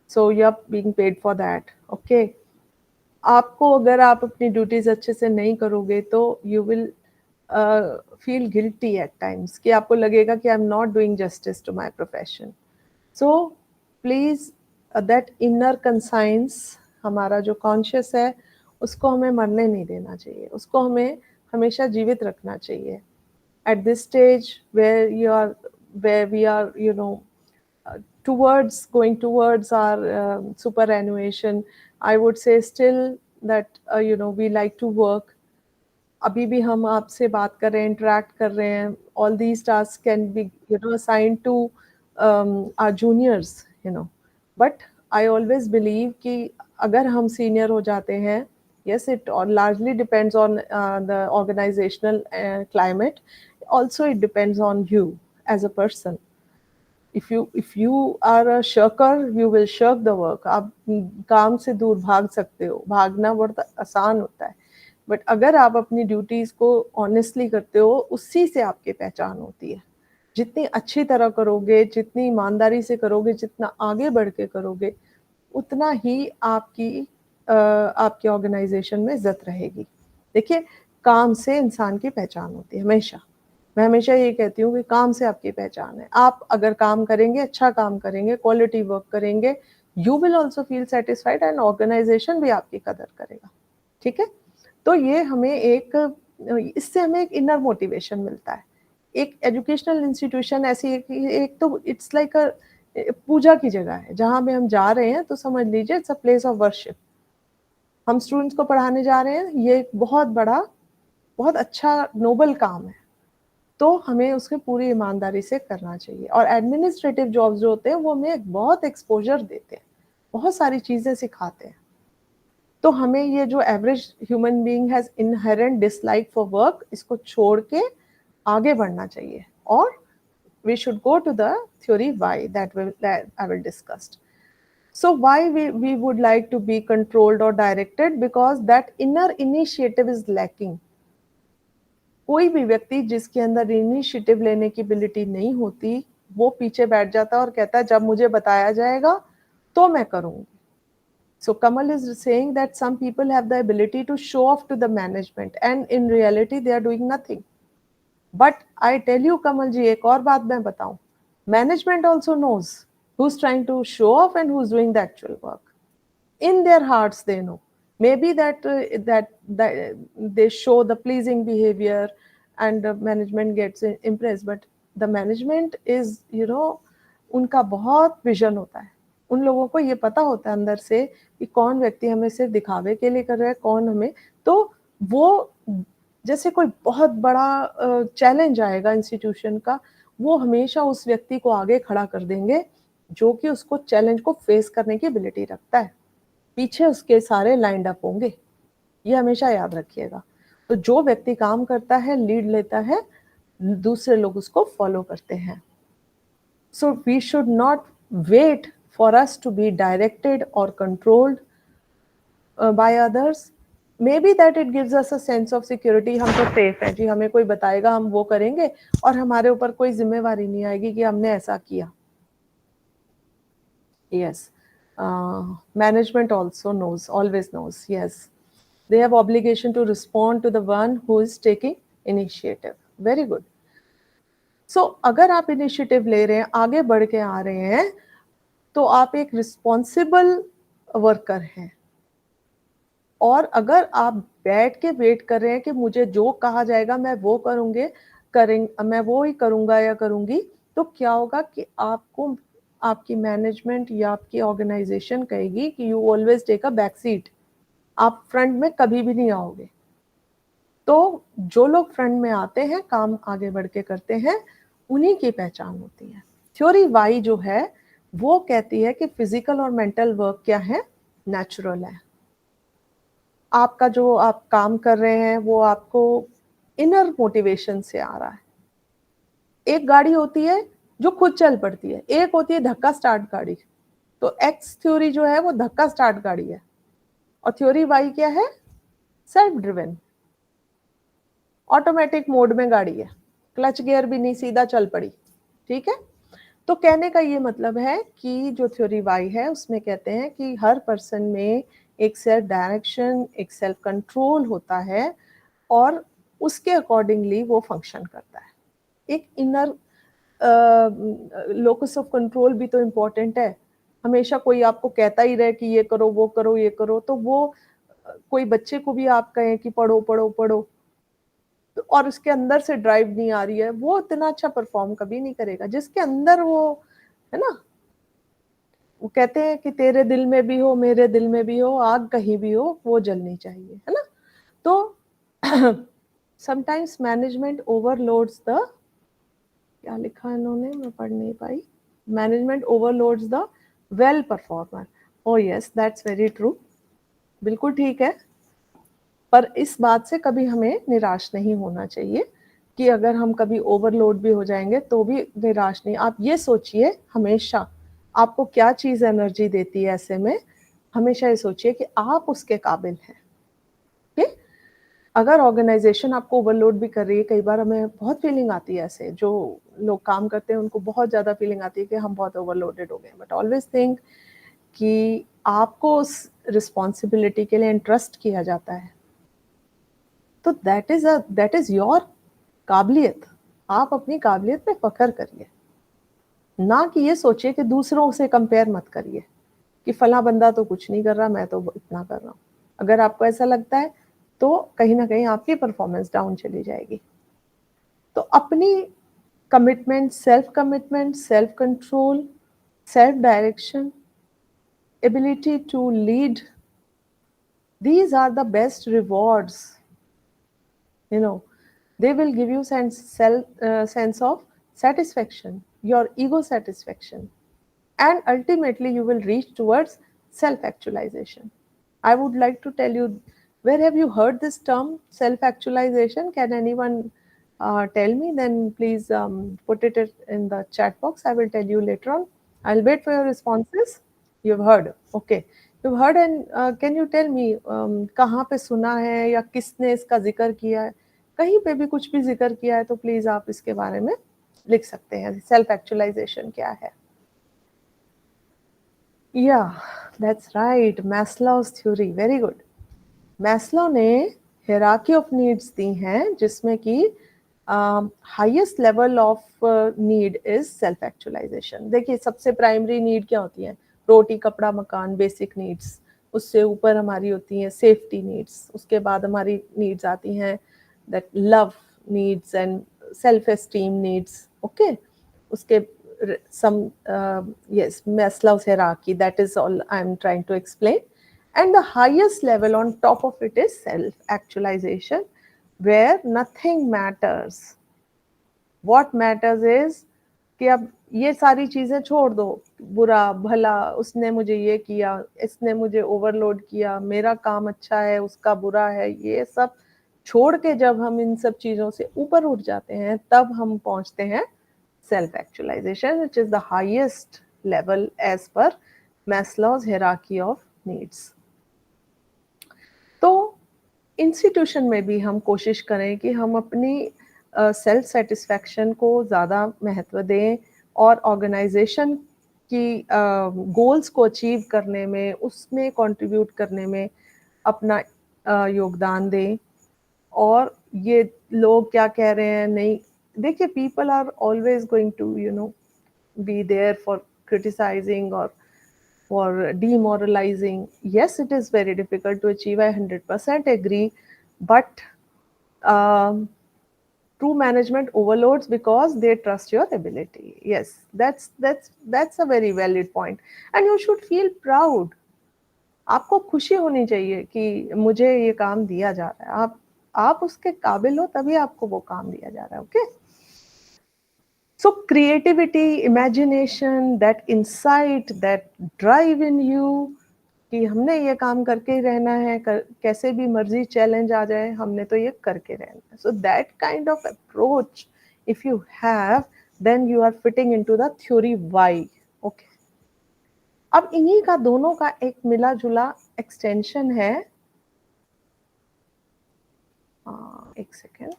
so you are being paid for that. Okay, आपको अगर आप अपनी ड्यूटीज अच्छे से नहीं करोगे तो you will feel guilty at times, कि आपको लगेगा कि I'm not doing justice to my profession. So please, that inner conscience, हमारा जो conscious है, उसको हमें मरने नहीं देना चाहिए, उसको हमें हमेशा जीवित रखना चाहिए. At this stage where we are, going towards our superannuation, I would say still that we like to work. अभी भी हम आपसे बात कर रहे हैं, interact कर रहे हैं. All these tasks can be assigned to our juniors. But I always believe कि अगर हम senior हो जाते हैं, yes, it largely depends on the organizational climate. Also, it depends on you as a person. If you are a shirker, you will shirk the work. आप काम से दूर भाग सकते हो, भागना बहुत आसान होता है, बट अगर आप अपनी ड्यूटीज को ऑनेस्टली करते हो, उसी से आपकी पहचान होती है. जितनी अच्छी तरह करोगे, जितनी ईमानदारी से करोगे, जितना आगे बढ़ के करोगे, उतना ही आपकी ऑर्गेनाइजेशन में इज्जत रहेगी. देखिए, काम से इंसान की पहचान होती है हमेशा. मैं हमेशा ये कहती हूँ कि काम से आपकी पहचान है. आप अगर काम करेंगे, अच्छा काम करेंगे, क्वालिटी वर्क करेंगे, you will also feel satisfied, and organization भी आपकी कदर करेगा. ठीक है, तो ये हमें इससे हमें एक इनर मोटिवेशन मिलता है. एक एजुकेशनल इंस्टीट्यूशन ऐसी एक तो इट्स लाइक पूजा की जगह है, जहाँ पे हम जा रहे हैं तो समझ लीजिए it's a place of worship. हम स्टूडेंट्स को पढ़ाने जा रहे हैं, ये एक बहुत बड़ा, बहुत अच्छा नोबल काम है, तो हमें उसके पूरी ईमानदारी से करना चाहिए। और एडमिनिस्ट्रेटिव जॉब्स जो होते हैं वो हमें एक बहुत एक्सपोजर देते हैं, बहुत सारी चीज़ें सिखाते हैं। तो हमें ये जो average human being has inherent dislike for work, इसको छोड़ के आगे बढ़ना चाहिए। और we should go to the theory why that I will discuss. So why we would like to be controlled or directed? Because that inner initiative is lacking. कोई भी व्यक्ति जिसके अंदर इनिशिएटिव लेने की एबिलिटी नहीं होती, वो पीछे बैठ जाता है और कहता है जब मुझे बताया जाएगा तो मैं करूंगी। So Kamal is saying that some people have the ability to show off to the management and in reality they are doing nothing. But I tell you Kamal ji, एक और बात मैं बताऊं, management also knows who's trying to show off and who's doing the actual work. In their hearts they know. Maybe that they show the pleasing behavior and the management gets impressed, but the management is, you know, उनका बहुत vision होता है। उन लोगों को ये पता होता है अंदर से कि कौन व्यक्ति हमें सिर्फ दिखावे के लिए कर रहा है, कौन हमें, तो वो जैसे कोई बहुत बड़ा चैलेंज आएगा इंस्टीट्यूशन का, वो हमेशा उस व्यक्ति को आगे खड़ा कर देंगे जो कि उसको चैलेंज को फेस करने की एबिलिटी रखता है। पीछे उसके सारे लाइंड अप होंगे, ये हमेशा याद रखिएगा। तो जो व्यक्ति काम करता है, लीड लेता है, दूसरे लोग उसको फॉलो करते हैं। So we should not wait for us to be directed और controlled by others. Maybe that it gives us a sense of security, हम तो सेफ है जी, हमें कोई बताएगा हम वो करेंगे और हमारे ऊपर कोई जिम्मेवारी नहीं आएगी कि हमने ऐसा किया। Yes, management also knows, always knows. Yes, they have obligation to respond to the one who is taking initiative. Very good. So अगर आप initiative ले रहे हैं, आगे बढ़ के आ रहे हैं, तो आप एक responsible worker हैं। और अगर आप बैठ के वेट कर रहे हैं कि मुझे जो कहा जाएगा मैं वो मैं वो ही करूंगा या करूंगी, तो क्या होगा कि आपको आपकी मैनेजमेंट या आपकी ऑर्गेनाइजेशन कहेगी कि you always take a back seat, आप फ्रंट में कभी भी नहीं आओगे। तो जो लोग फ्रंट में आते हैं, काम आगे बढ़ के करते हैं, उन्हीं की पहचान होती है। थ्योरी वाई जो है वो कहती है कि फिजिकल और मेंटल वर्क क्या है, नेचुरल है। आपका जो आप काम कर रहे हैं वो आपको इनर मोटिवेशन से आ रहा है। एक गाड़ी होती है जो खुद चल पड़ती है, एक होती है धक्का स्टार्ट गाड़ी। तो एक्स थ्योरी जो है वो धक्का स्टार्ट गाड़ी है, और थ्योरी वाई क्या है, सेल्फ ड्रिवन, ऑटोमेटिक मोड में गाड़ी है, क्लच गियर भी नहीं, सीधा चल पड़ी। ठीक है, तो कहने का ये मतलब है कि जो थ्योरी वाई है उसमें कहते हैं कि हर पर्सन में एक सेल्फ डायरेक्शन, एक सेल्फ कंट्रोल होता है और उसके अकॉर्डिंगली वो फंक्शन करता है। एक इनर लोकस ऑफ कंट्रोल भी तो इम्पोर्टेंट है। हमेशा कोई आपको कहता ही रहे कि ये करो वो करो ये करो, तो वो कोई बच्चे को भी आप कहें कि पढ़ो पढ़ो पढ़ो, तो और उसके अंदर से ड्राइव नहीं आ रही है, वो इतना अच्छा परफॉर्म कभी नहीं करेगा। जिसके अंदर वो है ना, वो कहते हैं कि तेरे दिल में भी हो मेरे दिल में भी हो, आग कहीं भी हो वो जलनी चाहिए, है ना। तो समटाइम्स मैनेजमेंट ओवरलोड्स द, क्या लिखा है इन्होंने, मैं पढ़ नहीं पाई, management overloads the well performer. Oh yes, that's very true, बिल्कुल ठीक है। पर इस बात से कभी हमें निराश नहीं होना चाहिए कि अगर हम कभी ओवरलोड भी हो जाएंगे तो भी निराश नहीं। आप ये सोचिए हमेशा आपको क्या चीज़ एनर्जी देती है, ऐसे में हमेशा ये सोचिए कि आप उसके काबिल हैं। ठीक, अगर ऑर्गेनाइजेशन आपको ओवरलोड भी कर रही है, कई बार हमें बहुत फीलिंग आती है, ऐसे जो लोग काम करते हैं उनको बहुत ज़्यादा फीलिंग आती है कि हम बहुत ओवरलोडेड हो गए, बट ऑलवेज थिंक कि आपको उस रिस्पॉन्सिबिलिटी के लिए इंट्रस्ट किया जाता है, तो दैट इज योर काबिलियत। आप अपनी काबिलियत पे फख्र करिए, ना कि ये सोचिए कि दूसरों से कंपेयर मत करिए कि फला बंदा तो कुछ नहीं कर रहा, मैं तो इतना कर रहा हूँ। अगर आपको ऐसा लगता है तो कहीं ना कहीं आपकी परफॉर्मेंस डाउन चली जाएगी। तो अपनी commitment, self control self direction, ability to lead. These are the best rewards. You know, they will give you sense of satisfaction, your ego satisfaction, and ultimately you will reach towards self actualization. I would like to tell you, where have you heard this term self actualization? Can anyone tell me? Then please put it in the chat box. I will tell you later on. I'll wait for your responses. You've heard, okay. You've heard, and can you tell me कहाँ पे सुना है या किसने इसका जिक्र किया है? कहीं पे भी कुछ भी जिक्र किया है तो प्लीज आप इसके बारे में लिख सकते हैं. सेल्फ एक्चुअलाइजेशन क्या है? Yeah, that's right. Maslow's theory. Very good. Maslow ने hierarchy of needs दी हैं, जिसमें कि highest level of need is self actualization. देखिए, सबसे प्राइमरी नीड क्या होती है? रोटी, कपड़ा, मकान, बेसिक नीड्स. उससे ऊपर हमारी होती हैं सेफ्टी नीड्स. उसके बाद हमारी नीड्स आती हैं that love needs and self esteem needs. Okay. उसके some yes, Maslow's hierarchy, that is all I'm trying to explain. And the highest level on top of it is self actualization, where nothing matters. What matters is कि अब ये सारी चीजें छोड़ दो, बुरा भला, उसने मुझे ये किया, इसने मुझे ओवरलोड किया, मेरा काम अच्छा है, उसका बुरा है, ये सब छोड़ के जब हम इन सब चीजों से ऊपर उठ जाते हैं, तब हम पहुंचते हैं self-actualization, which is the highest level as per Maslow's hierarchy of needs. तो इंस्टीट्यूशन में भी हम कोशिश करें कि हम अपनी सेल्फ सेटिस्फैक्शन को ज़्यादा महत्व दें और ऑर्गेनाइजेशन की गोल्स को अचीव करने में, उसमें कंट्रीब्यूट करने में अपना योगदान दें. और ये लोग क्या कह रहे हैं, नहीं, देखिए, people are always going to, be there for criticizing or for demoralizing. Yes, it is very difficult to achieve. I 100% agree. But true management overloads because they trust your ability. Yes, that's a very valid point. And you should feel proud. आपको खुशी होनी चाहिए कि मुझे ये काम दिया जा रहा है. आप उसके काबिल हो, तभी आपको वो काम दिया जा रहा है. Okay. So creativity, imagination, that insight, that drive in you, कि हमने ये काम करके ही रहना है, कैसे भी मर्जी चैलेंज आ जाए, हमने तो ये करके रहना है. So that kind of approach, if you have, then you are fitting into the theory why. Okay. अब इन्हीं का दोनों का एक मिला जुला एक्सटेंशन है. एक सेकेंड.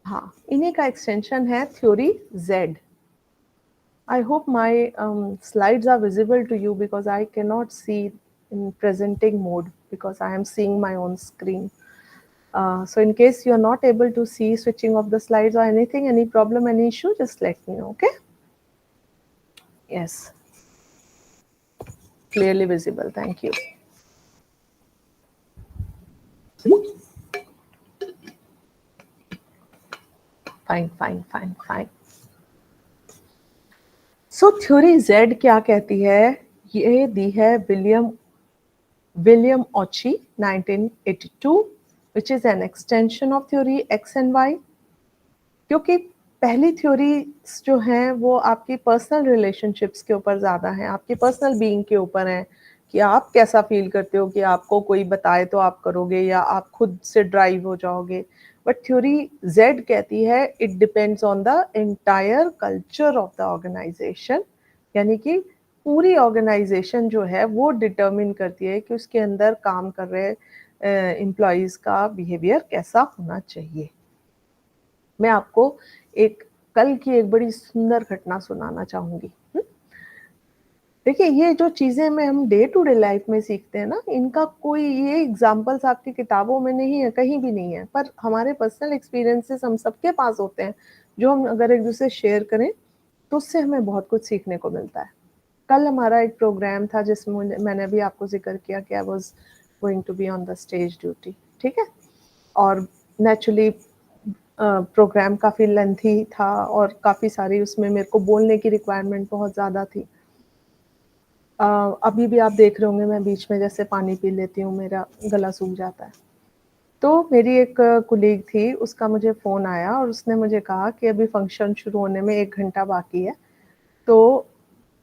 हाँ, इन्हीं का एक्सटेंशन है theory Z. I hope my slides are visible to you because I cannot see in presenting mode because I am seeing my own screen. So in case you are not able to see switching off the slides or anything, any problem, any issue, just let me know, okay? Yes. Clearly visible, thank you. Fine. So theory Z क्या कहती है? ये दी है William Ochi 1982, which is an extension of theory X and Y. क्योंकि पहली theory जो हैं वो आपकी पर्सनल रिलेशनशिप्स के ऊपर ज़्यादा हैं, आपकी पर्सनल बीइंग के ऊपर हैं, कि आप कैसा फील करते हो, कि आपको कोई बताए तो आप करोगे या आप खुद से ड्राइव हो जाओगे. बट थ्योरी Z कहती है it depends on the entire culture of the organization. यानी कि पूरी ऑर्गेनाइजेशन जो है वो डिटर्मिन करती है कि उसके अंदर काम कर रहे एम्प्लॉइज का बिहेवियर कैसा होना चाहिए. मैं आपको कल की एक बड़ी सुंदर घटना सुनाना चाहूंगी. देखिए, ये जो चीजें में हम डे टू डे लाइफ में सीखते हैं ना, इनका कोई ये एग्जांपल्स आपकी किताबों में नहीं है, कहीं भी नहीं है, पर हमारे पर्सनल एक्सपीरियंसेस हम सबके पास होते हैं, जो हम अगर एक दूसरे शेयर करें तो उससे हमें बहुत कुछ सीखने को मिलता है. कल हमारा एक प्रोग्राम था जिसमें मैंने अभी आपको जिक्र किया कि I was going to be on the stage duty. ठीक है. और नेचुरली प्रोग्राम काफ़ी लेंथी था और काफ़ी सारी उसमें मेरे को बोलने की रिक्वायरमेंट बहुत ज़्यादा थी। अभी भी आप देख रहे होंगे मैं बीच में जैसे पानी पी लेती हूँ, मेरा गला सूख जाता है। तो मेरी एक कोलीग थी, उसका मुझे फ़ोन आया और उसने मुझे कहा कि अभी फंक्शन शुरू होने में 1 घंटा बाकी है, तो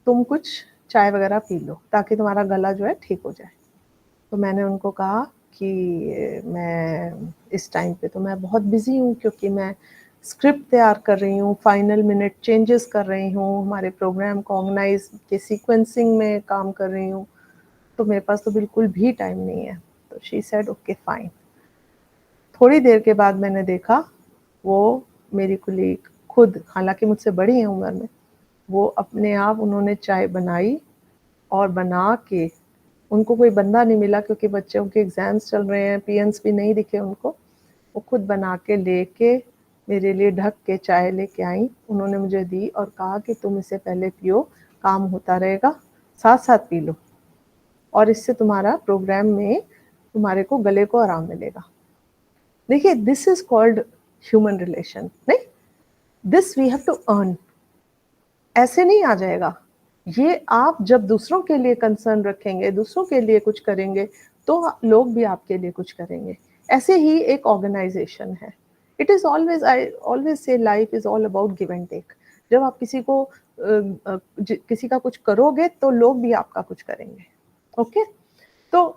तुम कुछ चाय वग़ैरह पी लो, ताकि तुम्हारा गला जो है ठीक हो जाए। तो मैंने उनको कहा कि मैं इस टाइम पे तो मैं बहुत बिज़ी हूँ, क्योंकि मैं स्क्रिप्ट तैयार कर रही हूँ, फाइनल मिनट चेंजेस कर रही हूँ, हमारे प्रोग्राम को ऑर्गेनाइज़ के सीक्वेंसिंग में काम कर रही हूँ, तो मेरे पास तो बिल्कुल भी टाइम नहीं है। तो शी सेड ओके फाइन। थोड़ी देर के बाद मैंने देखा वो मेरी कोलीग खुद, हालाँकि मुझसे बड़ी हैं उम्र में, वो अपने आप उन्होंने चाय बनाई और बना के, उनको कोई बंदा नहीं मिला क्योंकि बच्चों के एग्ज़ाम्स चल रहे हैं, पीएन्स भी नहीं दिखे उनको। वो खुद बना के लेके मेरे लिए ढक के चाय लेके आईं, उन्होंने मुझे दी और कहा कि तुम इसे पहले पियो, काम होता रहेगा, साथ-साथ पी लो और इससे तुम्हारा प्रोग्राम में तुम्हारे को गले को आराम मिलेगा। देखिए, this is called human relation, नहीं? This we have to earn. ऐसे नहीं आ जाएगा। ये आप जब दूसरों के लिए कंसर्न रखेंगे, दूसरों के लिए कुछ करेंगे, तो लोग भी आपके लिए कुछ करेंगे। ऐसे ही एक ऑर्गेनाइज़ेशन है। It is always, I always say life is all about give and take. जब आप किसी को किसी का कुछ करोगे, तो लोग भी आपका कुछ करेंगे। ओके? तो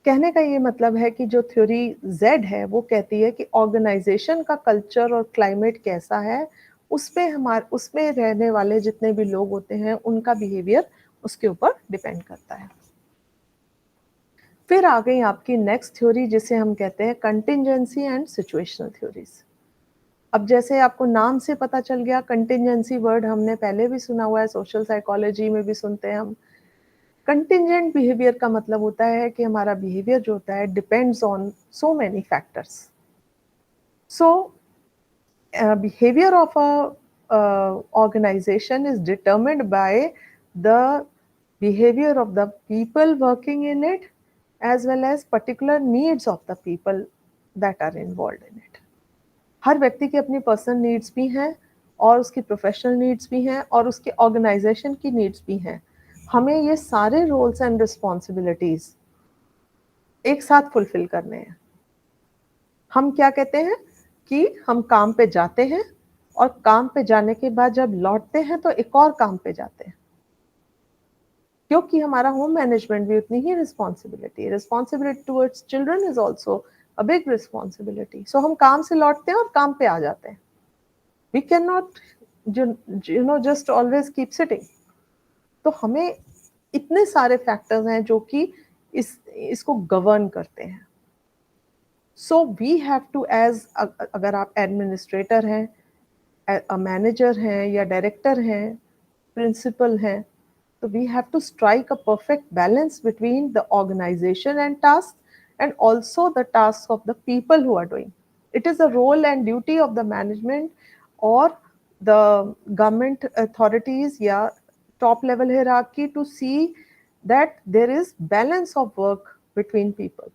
कहने का ये मतलब है कि जो थ्योरी ज़ेड है, वो कहती है कि ऑर्गेनाइज़ेशन का कल्चर और क्लाइमेट कैसा है, उसमें रहने वाले जितने भी लोग होते हैं, उनका बिहेवियर उसके ऊपर डिपेंड करता है। फिर आ गई आपकी नेक्स्ट थ्योरी, जिसे हम कहते हैं कंटिंजेंसी एंड सिचुएशनल थ्योरीज़। अब जैसे आपको नाम से पता चल गया, कंटिंजेंसी वर्ड हमने पहले भी सुना हुआ है, सोशल साइकोलॉजी में भी सुनते हैं हम। कंटिंजेंट बिहेवियर का मतलब होता है कि हमारा बिहेवियर जो होता है depends on so many factors. So behavior of a organization is determined by the behavior of the people working in it, as well as particular needs of the people that are involved in it. हर व्यक्ति की अपनी personal needs भी हैं और उसकी professional needs भी हैं और उसके ऑर्गेनाइजेशन की नीड्स भी हैं। हमें ये सारे रोल्स एंड रिस्पॉन्सिबिलिटीज एक साथ फुलफिल करने हैं। हम क्या कहते हैं कि हम काम पे जाते हैं और काम पे जाने के बाद जब लौटते हैं तो एक और काम पे जाते हैं, क्योंकि हमारा होम मैनेजमेंट भी उतनी ही responsibility towards children is also a big responsibility. So हम काम से लौटते हैं और काम पे आ जाते हैं। We can not just always keep sitting. तो हमें इतने सारे फैक्टर्स हैं जो कि इसको गवर्न करते हैं। So we have to as, अगर आप एडमिनिस्ट्रेटर हैं, मैनेजर हैं या डायरेक्टर हैं, प्रिंसिपल हैं, तो we have to strike a perfect balance between the organization and task and also the tasks of the people who are doing. It is the role and duty of the management or the government authorities या top level hierarchy to see that there is balance of work between people.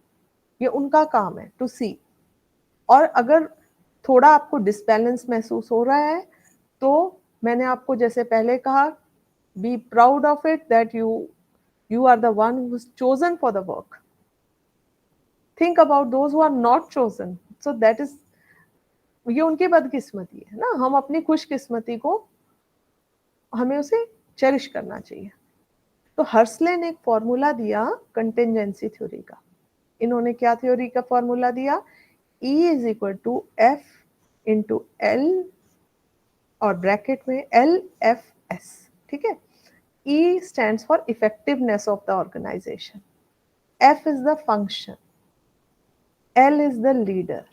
ये उनका काम है to see. और अगर थोड़ा आपको disbalance महसूस हो रहा है, तो मैंने आपको जैसे पहले कहा, be proud of it that you are the one who's chosen for the work. Think about those who are not chosen. So that is, ये उनकी बदकिस्मती है ना। हम अपनी खुशकिस्मती को, हमें उसे चेरिश करना चाहिए। तो हर्सले ने एक फॉर्मूला दिया कंटिंजेंसी थ्योरी का। इन्होंने क्या थ्योरी का फॉर्मूला दिया? E is equal to F into L और ब्रैकेट में LFS, ठीक है। E stands for effectiveness of the organization, F is the function, L is the leader,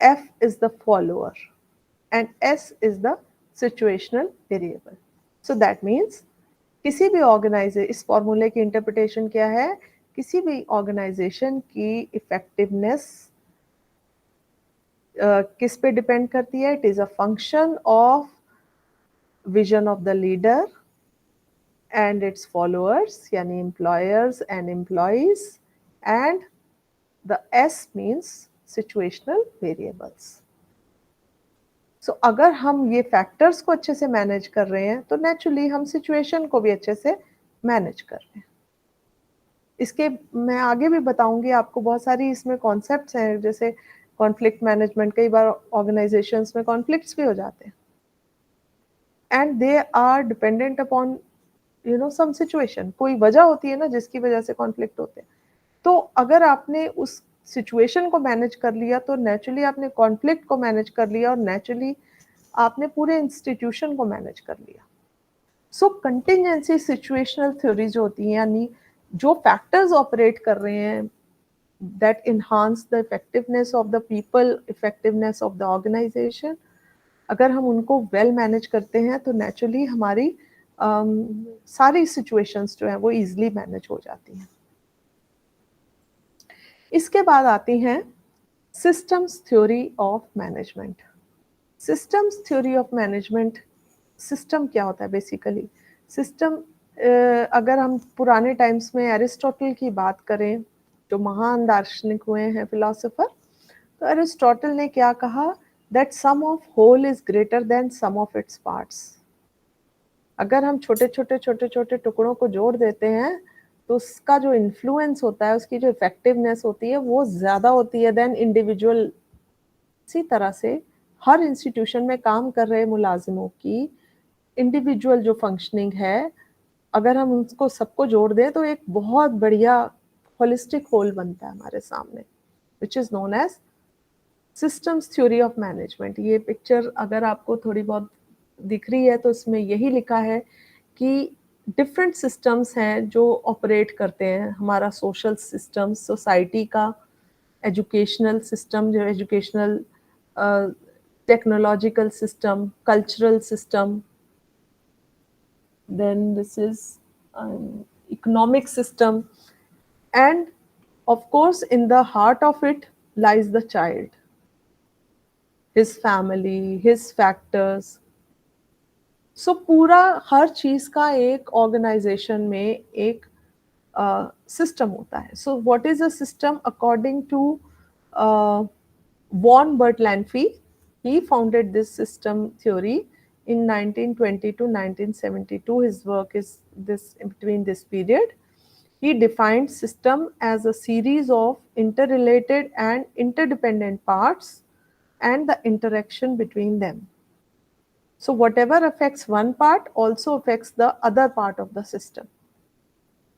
F is the follower, and S is the situational variable. So that means किसी भी organisation, इस फॉर्मूले की interpretation क्या है? किसी भी ऑर्गेनाइजेशन की इफेक्टिवनेस किस पे डिपेंड करती है? It is a function of vision of the leader and its followers, yani employers and employees, and the S means situational variables. सो अगर हम ये फैक्टर्स को अच्छे से मैनेज कर रहे हैं तो नेचुरली हम सिचुएशन को भी अच्छे से मैनेज कर रहे हैं। इसके मैं आगे भी बताऊंगी आपको, बहुत सारी इसमें कॉन्सेप्ट्स हैं, जैसे कॉन्फ्लिक्ट मैनेजमेंट। कई बार ऑर्गेनाइजेशंस में कॉन्फ्लिक्ट्स भी हो जाते हैं and they are dependent upon some situation. कोई वजह होती है ना जिसकी वजह से कॉन्फ्लिक्ट होते हैं। तो अगर आपने उस सिचुएशन को मैनेज कर लिया तो नेचुरली आपने कॉन्फ्लिक्ट को मैनेज कर लिया और नेचुरली आपने पूरे इंस्टीट्यूशन को मैनेज कर लिया। सो कंटिजेंसी सिचुएशनल थ्योरी जो होती हैं, यानी जो फैक्टर्स ऑपरेट कर रहे हैं that enhance the effectiveness of the people, effectiveness of the organization, अगर हम उनको वेल मैनेज करते हैं तो नेचुरली हमारी सारी सिचुएशंस जो है वो इजीली मैनेज हो जाती हैं। इसके बाद आती हैं systems theory of management. Systems theory of management, system क्या होता है बेसिकली? सिस्टम, अगर हम पुराने टाइम्स में एरिस्टोटल की बात करें, जो महान दार्शनिक हुए हैं, फिलोसोफर, तो एरिस्टोटल ने क्या कहा? That sum of whole is greater than sum of its parts. अगर हम छोटे छोटे टुकड़ों को जोड़ देते हैं तो उसका जो इन्फ्लुएंस होता है, उसकी जो इफेक्टिवनेस होती है वो ज्यादा होती है देन इंडिविजुअल। इसी तरह से हर इंस्टीट्यूशन में काम कर रहे मुलाजिमों की इंडिविजुअल जो फंक्शनिंग है, अगर हम उसको सबको जोड़ दें तो एक बहुत बढ़िया होलिस्टिक होल बनता है हमारे सामने, which is known as systems theory of management. ये पिक्चर अगर आपको थोड़ी बहुत दिख रही है तो इसमें यही लिखा है कि डिफरेंट सिस्टम्स हैं जो ऑपरेट करते हैं। हमारा सोशल सिस्टम, सोसाइटी का एजुकेशनल सिस्टम, जो educational, technological system, cultural system, then this is economic system, and of course in the heart of it lies the child, his family, his factors. So पूरा हर चीज का एक organisation में एक system होता है। So what is a system? According to von Bertalanffy, he founded this system theory in 1920 to 1972. His work is this in between this period. He defined system as a series of interrelated and interdependent parts and the interaction between them. So whatever affects one part also affects the other part of the system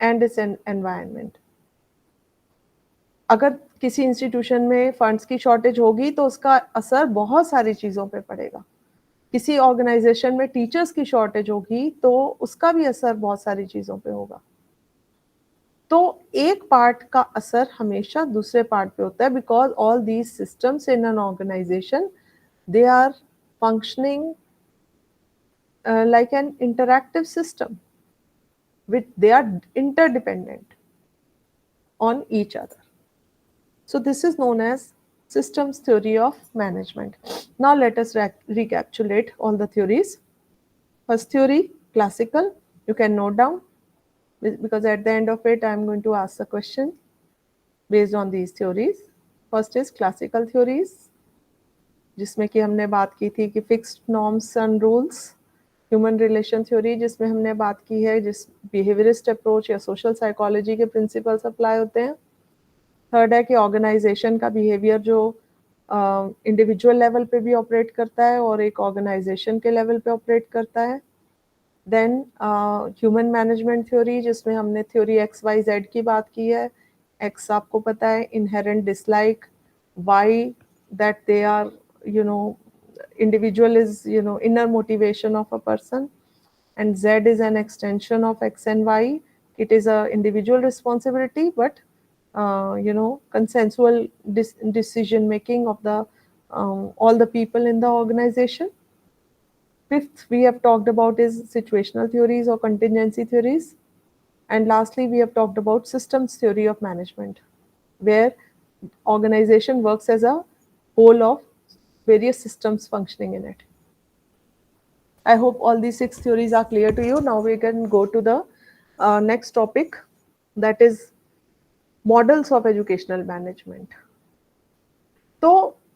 and its environment. अगर किसी institution में funds की shortage होगी तो उसका असर बहुत सारी चीज़ों पे पड़ेगा। किसी ऑर्गेनाइजेशन में टीचर्स की शॉर्टेज होगी तो उसका भी असर बहुत सारी चीज़ों पे होगा। तो एक पार्ट का असर हमेशा दूसरे पार्ट पे होता है, because all these systems in an organization, they are functioning like an interactive system, which they are interdependent on each other. So this is known as systems theory of management. Now let us recapitulate all the theories. First theory, classical. You can note down because at the end of it I am going to ask a question based on these theories. First is classical theories, जिसमें कि हमने बात की थी कि fixed norms and rules. Human relation theory, जिसमें हमने बात की है जिस बिहेवियरिस्ट अप्रोच या सोशल साइकोलॉजी के प्रिंसिपल्स अप्लाई होते हैं। थर्ड है कि ऑर्गेनाइजेशन का बिहेवियर जो इंडिविजुअल लेवल पे भी ऑपरेट करता है और एक ऑर्गेनाइजेशन के लेवल पे ऑपरेट करता है। देन ह्यूमन मैनेजमेंट थ्योरी, जिसमें हमने थ्योरी XYZ की बात की है। एक्स आपको पता है, inherent dislike, Y that they are individual is inner motivation of a person, and Z is an extension of X and Y. It is a individual responsibility, but consensual decision making of the all the people in the organization. Fifth, we have talked about is situational theories or contingency theories, and lastly we have talked about systems theory of management, where organization works as a whole of various systems functioning in it. I hope all these 6 theories are clear to you. Now we can go to the next topic, that is models of educational management. तो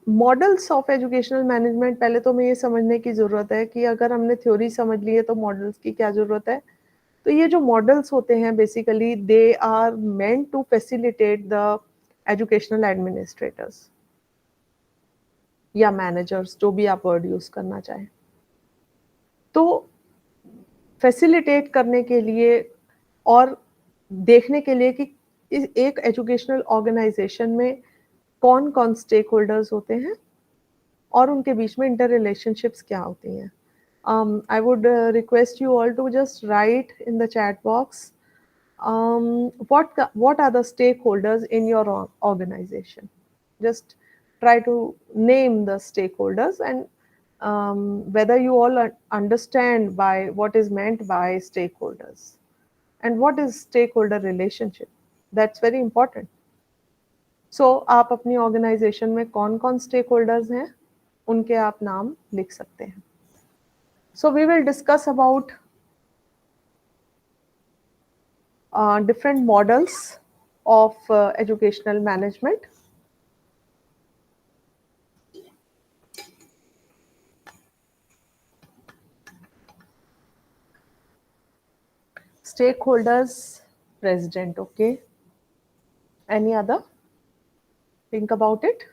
models of educational management, पहले तो हमें ये समझने की ज़रूरत है कि अगर हमने थ्योरी समझ ली है तो मॉडल्स की क्या ज़रूरत है। तो ये जो मॉडल्स होते हैं basically they are meant to facilitate the educational administrators या मैनेजर्स, जो भी आप वर्ड यूज़ करना चाहें। तो फैसिलिटेट करने के लिए और देखने के लिए कि एक एजुकेशनल ऑर्गेनाइजेशन में कौन कौन स्टेक होल्डर्स होते हैं और उनके बीच में इंटर रिलेशनशिप्स क्या होती हैं. I would request you all to just write in the chat box what are the stakeholders in your organization. Just try to name the stakeholders and whether you all understand by what is meant by stakeholders and what is stakeholder relationship. That's very important. So आप अपनी organisation में कौन कौन stake holders हैं उनके आप नाम लिख सकते हैं. So we will discuss about different models of educational management. Stakeholders, president, okay. Any other? Think about it.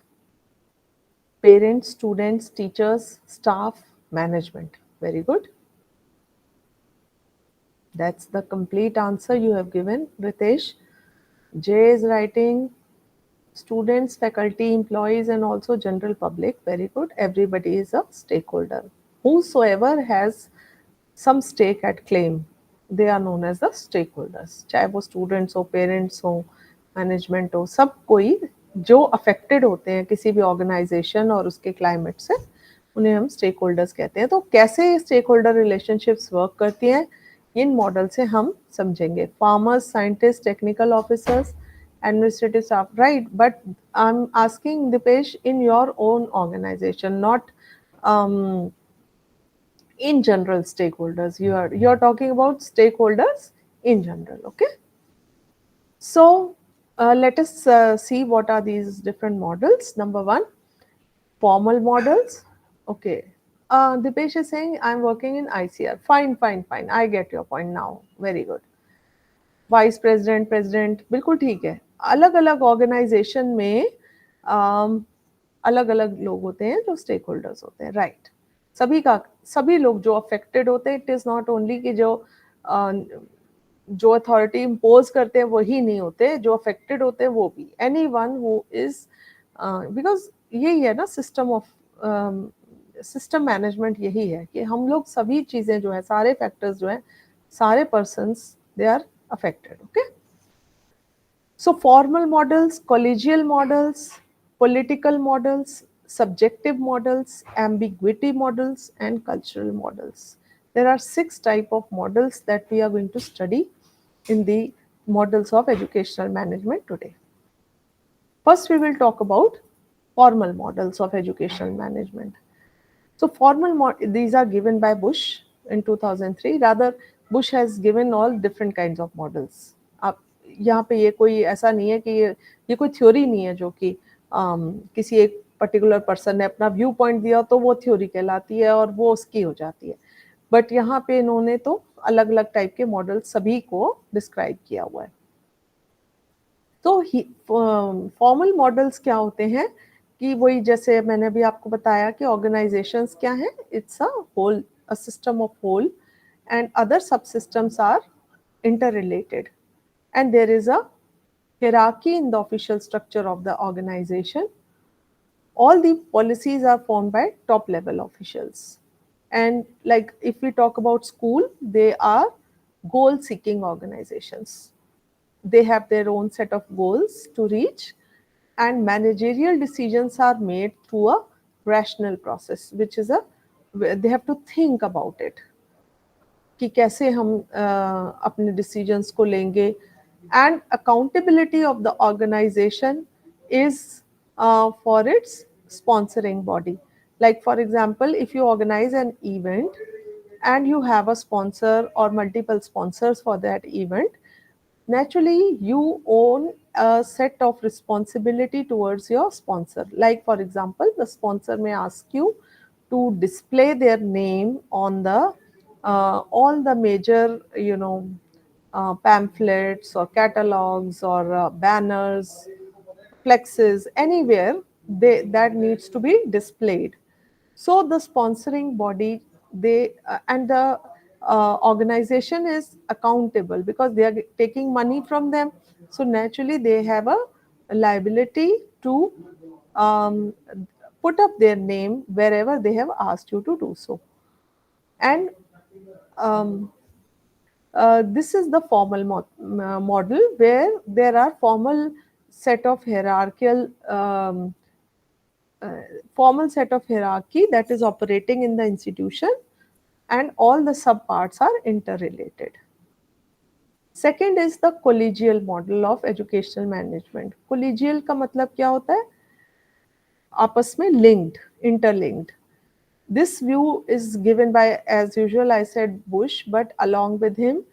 Parents, students, teachers, staff, management. Very good. That's the complete answer you have given, Ritesh. J is writing students, faculty, employees, and also general public. Very good. Everybody is a stakeholder. Whosoever has some stake at claim, they are known as the stakeholders. चाहे वो students हो, parents हो, management हो, सब कोई जो affected होते हैं किसी भी organization और उसके climate से, उन्हें हम stakeholders कहते हैं. तो कैसे stakeholder relationships work करती हैं, इन मॉडल से हम समझेंगे. Farmers, scientists, technical officers, administrative staff, right? But I'm asking Dipesh in your own organization, not in general stakeholders. You're talking about stakeholders in general, okay? So let us see what are these different models. Number one, formal models. Okay. Dipesh is saying I'm working in ICR. Fine, fine, fine. I get your point now. Very good. Vice president, president, बिल्कुल ठीक है. अलग अलग organisation में अलग अलग लोग होते हैं जो स्टेक होल्डर्स होते हैं, राइट. सभी लोग जो अफेक्टेड होते हैं. इट इज नॉट ओनली कि जो अथॉरिटी इम्पोज करते हैं वही नहीं होते, जो अफेक्टेड होते हैं वो भी. Any one who is, because यही है ना सिस्टम मैनेजमेंट, यही है कि हम लोग सभी चीज़ें जो है, सारे फैक्टर्स जो हैं, सारे persons they are affected, okay? So formal models, collegial models, political models, subjective models, ambiguity models, and cultural models. There are 6 type of models that we are going to study in the models of educational management today. First, we will talk about formal models of educational management. So these are given by Bush in 2003. Rather, Bush has given all different kinds of models. आप यहाँ पे ये कोई ऐसा नहीं है कि ये कोई थ्योरी नहीं है जो कि किसी एक पर्टिकुलर पर्सन ने अपना व्यू पॉइंट दिया तो वो थ्योरी कहलाती है और वो उसकी हो जाती है. बट यहाँ पे इन्होंने तो अलग अलग टाइप के मॉडल सभी को डिस्क्राइब किया हुआ है. तो फॉर्मल मॉडल्स क्या होते हैं कि वही जैसे मैंने अभी आपको बताया कि ऑर्गेनाइजेशंस क्या हैं. It's a system of whole and other subsystems are interrelated, and there is a hierarchy in the official structure of the organization. All the policies are formed by top level officials, and like if we talk about school, they are goal seeking organizations. They have their own set of goals to reach, and managerial decisions are made through a rational process, which is they have to think about it कि कैसे हम अपने decisions को लेंगे. And accountability of the organization is for its sponsoring body. Like for example, if you organize an event and you have a sponsor or multiple sponsors for that event, naturally you own a set of responsibility towards your sponsor. Like for example, the sponsor may ask you to display their name on the all the major, pamphlets or catalogs or banners, flexes, anywhere that needs to be displayed. So the sponsoring body, they and the organization is accountable because they are taking money from them. So naturally, they have a liability to um, put up their name wherever they have asked you to do so. And um, this is the formal model where there are formal set of hierarchy that is operating in the institution, and all the subparts are interrelated. Second is the collegial model of educational management. Collegial का मतलब क्या होता है? आपस में linked, interlinked. This view is given by, as usual, I said Bush, but along with him,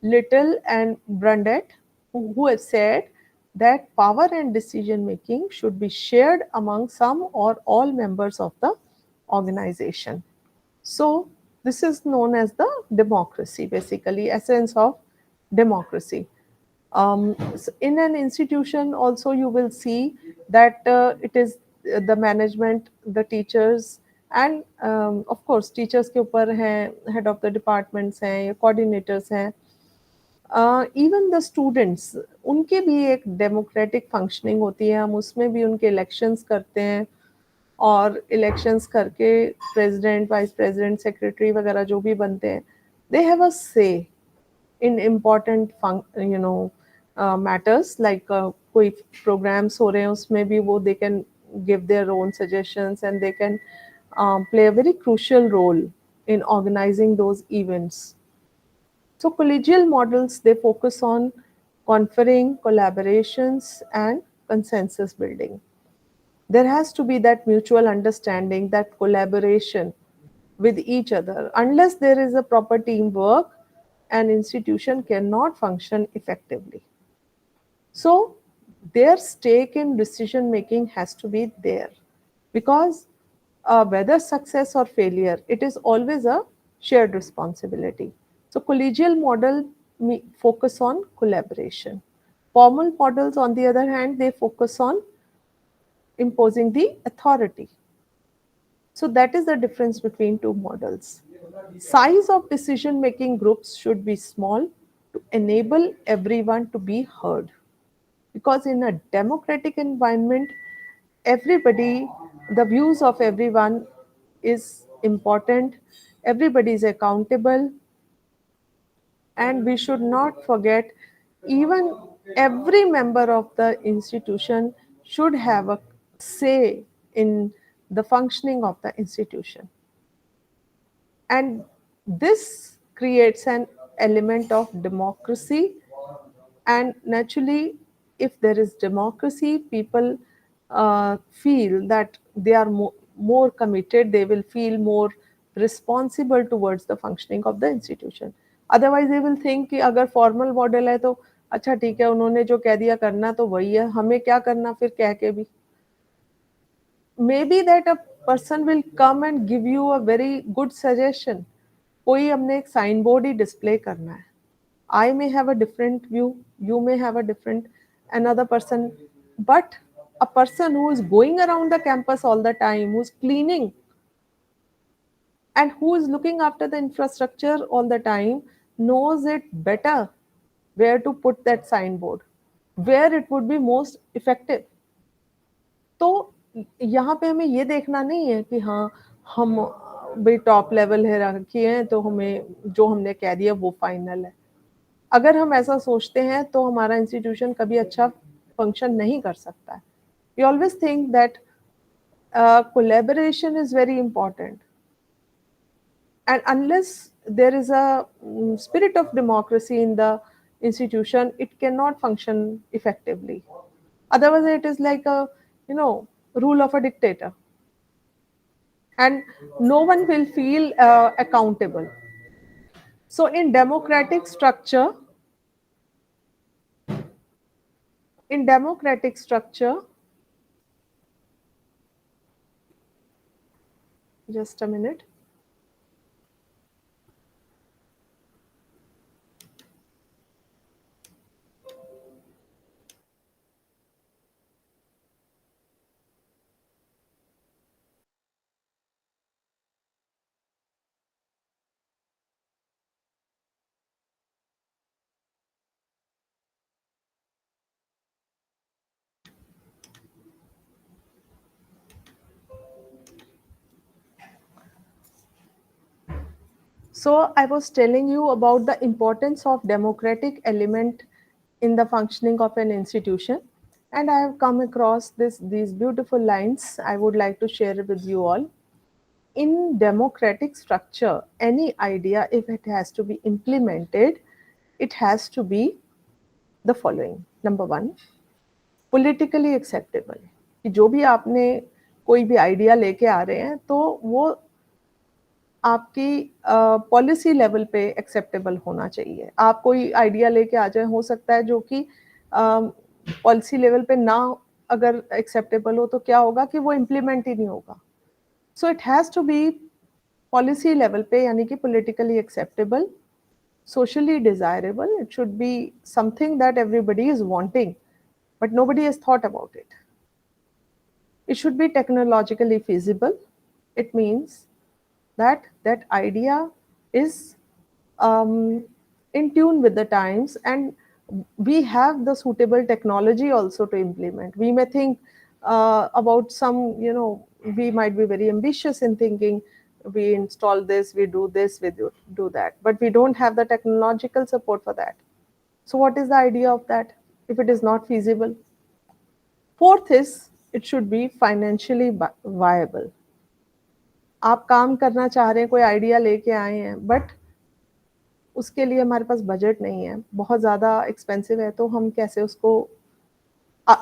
Little and Brundett, who have said that power and decision making should be shared among some or all members of the organization. So, this is known as the democracy, basically, essence of democracy. In an institution, also, you will see that it is the management, the teachers, and of course, teachers के ऊपर हैं, head of the departments हैं, coordinators हैं, even the students, उनके भी एक democratic functioning होती है, हम उसमें भी उनके इलेक्शंस करते हैं, और इलेक्शंस करके प्रेसिडेंट, वाइस प्रेसिडेंट, सेक्रेटरी वगैरह जो भी बनते हैं, दे हैव अ से इन इम्पॉर्टेंट मैटर्स, लाइक कोई प्रोग्राम्स हो रहे हैं उसमें भी वो they can give their own suggestions and they can play a very crucial role in organizing those events. So collegial models, they focus on conferring, collaborations, and consensus building. There has to be that mutual understanding, that collaboration with each other. Unless there is a proper teamwork, an institution cannot function effectively. So their stake in decision making has to be there, because whether success or failure, it is always a shared responsibility. So collegial model focus on collaboration. Formal models, on the other hand, they focus on imposing the authority. So that is the difference between two models. Size of decision making groups should be small to enable everyone to be heard, because in a democratic environment, everybody, the views of everyone is important, everybody is accountable, and we should not forget, even every member of the institution should have a say in the functioning of the institution. And this creates an element of democracy. And naturally, if there is democracy, people feel that they are more committed, they will feel more responsible towards the functioning of the institution. Otherwise, they will think कि अगर formal model है तो अच्छा ठीक है, उन्होंने जो कह दिया करना तो वही है, हमें क्या करना फिर कह के भी. Maybe that a person will come and give you a very good suggestion. कोई हमने एक साइन बोर्ड ही डिस्प्ले करना है. I may have a different view, you may have a different, another person, but a person who is going around the campus all the time, who's cleaning, and who is looking after the infrastructure all the time, knows it better where to put that signboard, where it would be most effective. तो यहाँ पे हमें ये देखना नहीं है कि हाँ हम भाई टॉप लेवल है रखी है तो हमें जो हमने कह दिया वो फाइनल है. अगर हम ऐसा सोचते हैं तो हमारा इंस्टीट्यूशन कभी अच्छा फंक्शन नहीं कर सकता है. We always think that collaboration is very important, and unless there is a spirit of democracy in the institution, it cannot function effectively. Otherwise, it is like a rule of a dictator, and no one will feel accountable. So, in democratic structure, In democratic structure, just a minute. So I was telling you about the importance of democratic element in the functioning of an institution, and I have come across these beautiful lines I would like to share with you all. In democratic structure, any idea, if it has to be implemented, it has to be the following. Number one, politically acceptable. कि जो भी आपने कोई भी idea लेके आ रहे हैं तो वो आपकी पॉलिसी लेवल पे एक्सेप्टेबल होना चाहिए. आप कोई आइडिया लेके आ जाए, हो सकता है जो कि पॉलिसी लेवल पे ना अगर एक्सेप्टेबल हो तो क्या होगा कि वो इम्प्लीमेंट ही नहीं होगा. So it has to be policy level पे, यानी कि politically acceptable, socially desirable. It should be something that everybody is wanting, but nobody has thought about it. It should be technologically feasible. It means that that idea is in tune with the times, and we have the suitable technology also to implement. We may think about some, we might be very ambitious in thinking we install this, we do this, we do that, but we don't have the technological support for that. So what is the idea of that if it is not feasible? Fourth is, it should be financially viable. आप काम करना चाह रहे हैं, कोई idea लेके आए हैं, बट उसके लिए हमारे पास बजट नहीं है, बहुत ज़्यादा एक्सपेंसिव है, तो हम कैसे उसको,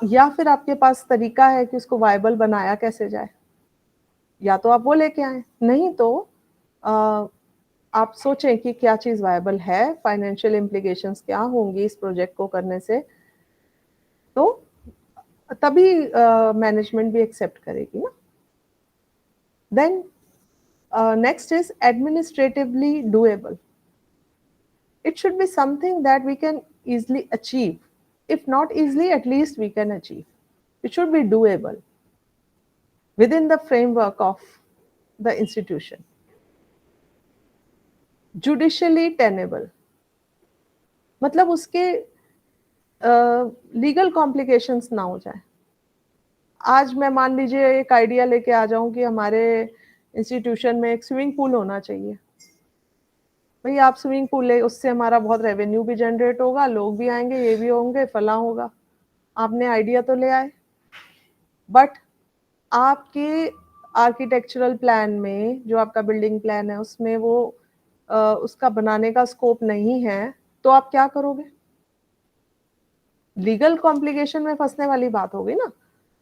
या फिर आपके पास तरीका है कि उसको वायबल बनाया कैसे जाए, या तो आप वो लेके आए, नहीं तो आप सोचें कि क्या चीज़ वायबल है, फाइनेंशियल इम्प्लीकेशंस क्या होंगी इस प्रोजेक्ट को करने से, तो तभी मैनेजमेंट भी एक्सेप्ट करेगी ना. Then next is administratively doable. It should be something that we can easily achieve. If not easily, at least we can achieve. It should be doable within the framework of the institution. Judicially tenable. मतलब उसके legal complications ना हो जाए. आज मैं मान लीजिए एक आइडिया लेके आ जाऊं कि हमारे इंस्टीट्यूशन में एक स्विमिंग पूल होना चाहिए. भाई आप स्विमिंग पूल ले, उससे हमारा बहुत रेवेन्यू भी जनरेट होगा, लोग भी आएंगे, ये भी होंगे, फला होगा. आपने आइडिया तो ले आए, बट आपके आर्किटेक्चरल प्लान में, जो आपका बिल्डिंग प्लान है, उसमें वो उसका बनाने का स्कोप नहीं है, तो आप क्या करोगे? लीगल कॉम्प्लिकेशन में फंसने वाली बात होगी ना.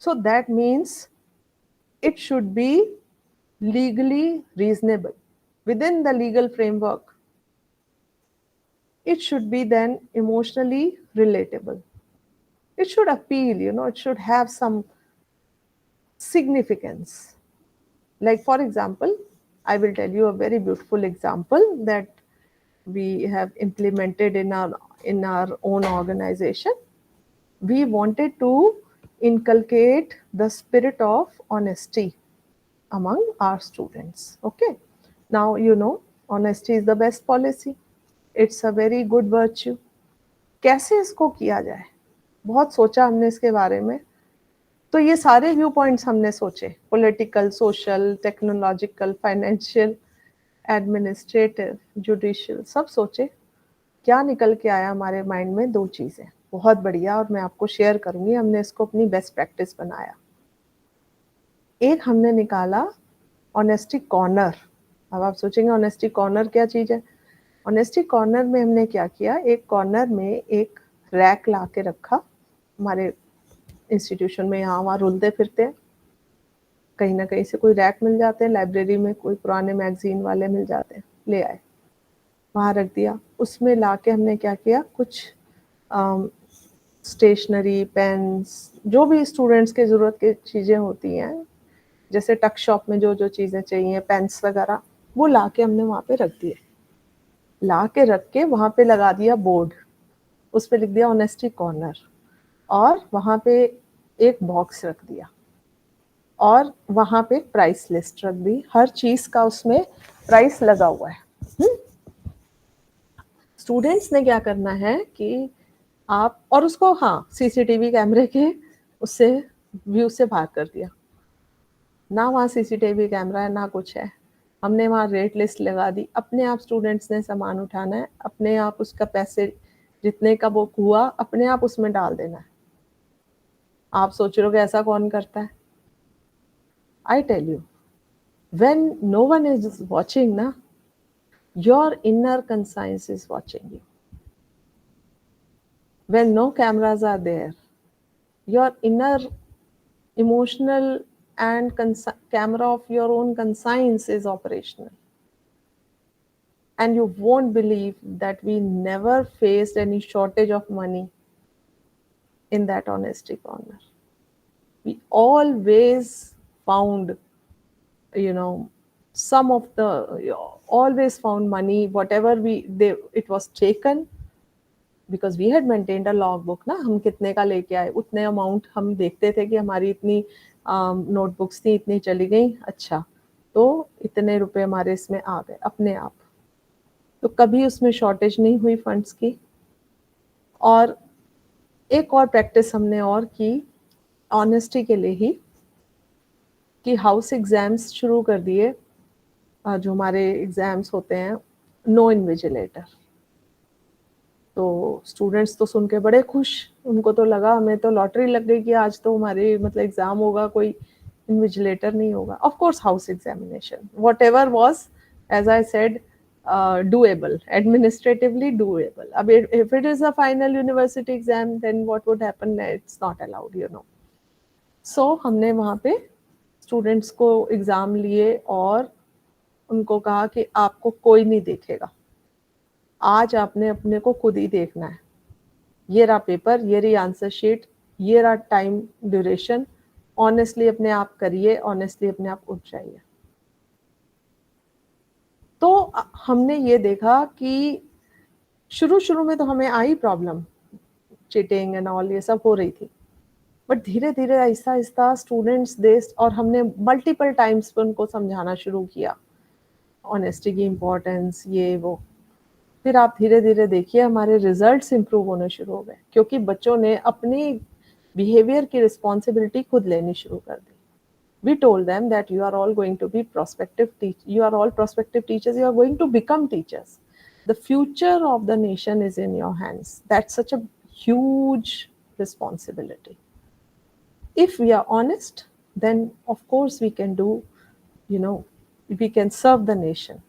So that means it should be legally reasonable within the legal framework. It should be then emotionally relatable. It should appeal, it should have some significance. Like, for example, I will tell you a very beautiful example that we have implemented in our own organization. We wanted to inculcate the spirit of honesty among our students. Okay, now honesty is the best policy. It's a very good virtue. कैसे इसको किया जाए, बहुत सोचा हमने इसके बारे में. तो ये सारे व्यू पॉइंट्स हमने सोचे, political, social, technological, financial, administrative, judicial, सब सोचे. क्या निकल के आया हमारे माइंड में? 2 चीज़ें बहुत बढ़िया, और मैं आपको शेयर करूंगी. हमने इसको अपनी बेस्ट प्रैक्टिस बनाया. एक हमने निकाला ऑनेस्टी कॉर्नर. अब आप सोचेंगे ऑनेस्टी कॉर्नर क्या चीज़ है? ऑनेस्टी कॉर्नर में हमने क्या किया, एक कॉर्नर में एक रैक ला के रखा. हमारे इंस्टीट्यूशन में यहाँ वहाँ रुलते फिरते हैं, कहीं ना कहीं से कोई रैक मिल जाते हैं, लाइब्रेरी में कोई पुराने मैगजीन वाले मिल जाते हैं, ले आए, वहाँ रख दिया. उसमें ला के हमने क्या किया, कुछ स्टेशनरी, पेन्स, जो भी स्टूडेंट्स के ज़रूरत की चीज़ें होती हैं, जैसे टक शॉप में जो जो चीज़ें चाहिए, पेन्स वगैरह, वो ला के हमने वहाँ पे रख दिए। ला के रख के वहाँ पे लगा दिया बोर्ड, उस पे लिख दिया ऑनेस्टी कॉर्नर, और वहाँ पे एक बॉक्स रख दिया, और वहाँ पे प्राइस लिस्ट रख दी, हर चीज़ का उसमें प्राइस लगा हुआ है। स्टूडेंट्स ने क्या करना है कि आप, और उसको हाँ सीसीटीवी कैमरे के उससे व्यू से बाहर कर दिया, ना वहाँ सीसीटीवी कैमरा है ना कुछ है, हमने वहाँ रेट लिस्ट लगा दी, अपने आप स्टूडेंट्स ने सामान उठाना है, अपने आप उसका पैसे जितने का वो हुआ अपने आप उसमें डाल देना है। आप सोच रहे हो कि ऐसा कौन करता है? I tell you, when no one is watching ना, your inner conscience is watching you. When no cameras are there, your inner emotional and camera of your own conscience is operational. And you won't believe that we never faced any shortage of money in that honesty corner. We always found, you know, some of the, always found money, whatever it was taken, because we had maintained a log book ना, हम कितने का लेके आए उतने amount हम देखते थे कि हमारी इतनी नोटबुक्स थी, इतनी चली गई, अच्छा तो इतने रुपए हमारे इसमें आ गए अपने आप, तो कभी उसमें शॉर्टेज नहीं हुई फंड्स की। और एक और प्रैक्टिस हमने और की ऑनेस्टी के लिए ही, कि हाउस एग्जाम्स शुरू कर दिए, जो हमारे एग्जाम्स होते हैं, नो इन्विजिलेटर। तो स्टूडेंट्स तो सुन के बड़े खुश, उनको तो लगा हमें तो लॉटरी लग गई कि आज तो हमारी मतलब एग्जाम होगा, कोई इन्विजिलेटर नहीं होगा। Of course house examination whatever was, as I said, doable, administratively doable. अब if it is a final university exam, then what would happen? It's not allowed, you know. So हमने वहाँ पे students को exam लिए और उनको कहा कि आपको कोई नहीं देखेगा, आज आपने अपने को खुद ही देखना है, ये रहा पेपर, ये रही आंसर शीट, ये रहा टाइम ड्यूरेशन, ऑनेस्टली अपने आप करिए, ऑनेस्टली अपने आप उठ जाइए। तो हमने ये देखा कि शुरू में तो हमें आई प्रॉब्लम, चीटिंग एंड ऑल ये सब हो रही थी, बट धीरे धीरे आहिस्ता आहिस्ता स्टूडेंट्स देश, और हमने मल्टीपल टाइम्स पे उनको समझाना शुरू किया ऑनेस्टी की इम्पोर्टेंस, ये वो। फिर आप धीरे धीरे देखिए हमारे रिजल्ट्स इंप्रूव होने शुरू हो गए, क्योंकि बच्चों ने अपनी बिहेवियर की रिस्पॉन्सिबिलिटी खुद लेनी शुरू कर दी। We told them that you are all going to be you are all prospective teachers, you are going to become teachers. The future of the nation is in your hands. That's such a huge responsibility. If we are honest, then of course we can do, you know, we can serve the nation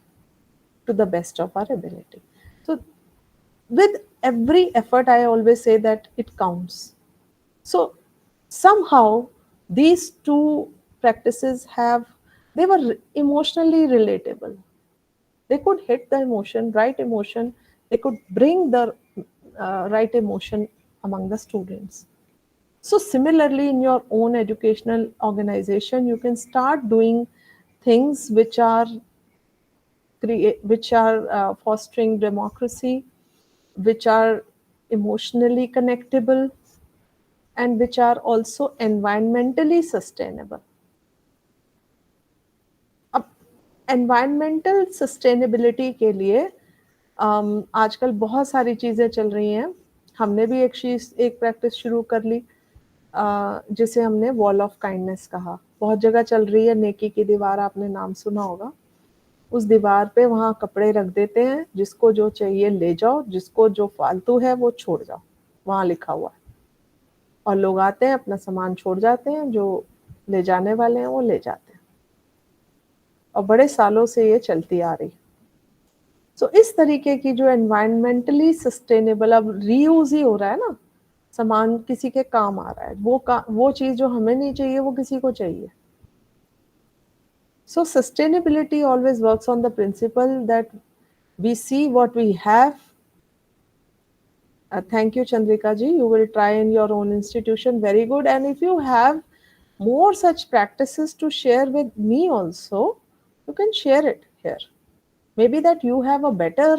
to the best of our ability. So with every effort, I always say that it counts. So somehow these two practices they were emotionally relatable. They could hit the emotion, right emotion. They could bring the right emotion among the students. So similarly, in your own educational organization, you can start doing things which are fostering democracy, which are emotionally connectable, and which are also environmentally sustainable. अब environmental sustainability के लिए आजकल बहुत सारी चीज़ें चल रही हैं। हमने भी एक प्रैक्टिस शुरू कर ली, जिसे हमने वॉल ऑफ काइंडनेस कहा। बहुत जगह चल रही है नेकी की दीवार, आपने नाम सुना होगा। उस दीवार पे वहाँ कपड़े रख देते हैं, जिसको जो चाहिए ले जाओ, जिसको जो फालतू है वो छोड़ जाओ, वहाँ लिखा हुआ है। और लोग आते हैं, अपना सामान छोड़ जाते हैं, जो ले जाने वाले हैं वो ले जाते हैं, और बड़े सालों से ये चलती आ रही। सो इस तरीके की जो एनवायरमेंटली सस्टेनेबल, अब रीयूज ही हो रहा है ना, सामान किसी के काम आ रहा है, वो चीज़ जो हमें नहीं चाहिए वो किसी को चाहिए। So sustainability always works on the principle that we see what we have Thank you, Chandrika ji. You will try in your own institution. Very good. And if you have more such practices to share with me also, you can share it here. Maybe that you have a better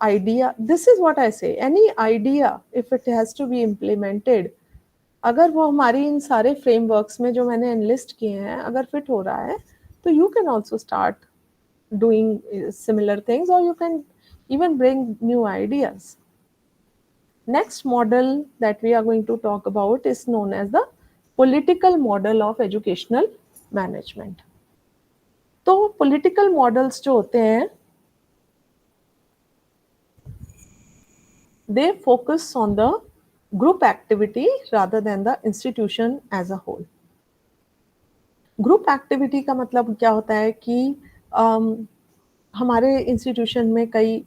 idea. This is what I say. Any idea, if it has to be implemented, अगर वो हमारी इन सारे frameworks में जो मैंने analyst किए हैं अगर फिट हो रहा है तो you can also start doing similar things और you can even bring new ideas. Next model that we are going to talk about is known as the political model of educational management. तो political models जो होते हैं they focus on the group activity rather than the institution as a whole. Group activity का मतलब क्या होता है कि हमारे इंस्टीट्यूशन में कई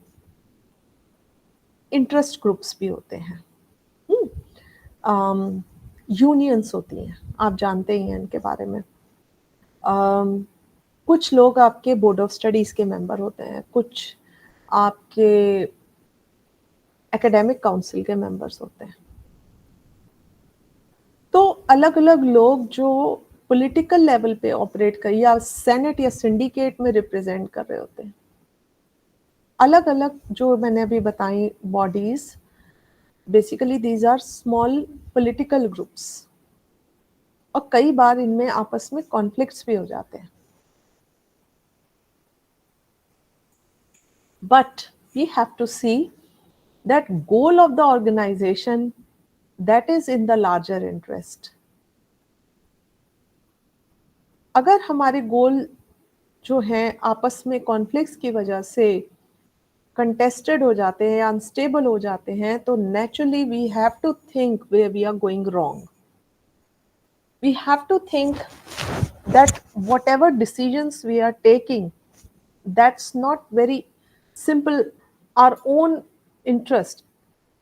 इंटरेस्ट ग्रुप्स भी होते हैं, यूनियंस होती हैं, आप जानते ही हैं इनके बारे में. कुछ लोग आपके बोर्ड ऑफ स्टडीज के मेंबर होते हैं, कुछ आपके एकेडमिक काउंसिल के मेंबर्स होते हैं. तो अलग अलग लोग जो पॉलिटिकल लेवल पे ऑपरेट कर या सेनेट या सिंडिकेट में रिप्रेजेंट कर रहे होते हैं. अलग अलग जो मैंने अभी बताई bodies, basically these are small political groups और कई बार इनमें आपस में कॉन्फ्लिक्ट्स भी हो जाते हैं. But we have to see that goal of the organisation that is in the larger interest. अगर हमारे गोल जो हैं आपस में कॉन्फ्लिक्ट्स की वजह से कंटेस्टेड हो जाते हैं या अनस्टेबल हो जाते हैं तो naturally we have to think where we are going wrong. We have to think that whatever decisions we are taking, that's not very simple our own interest,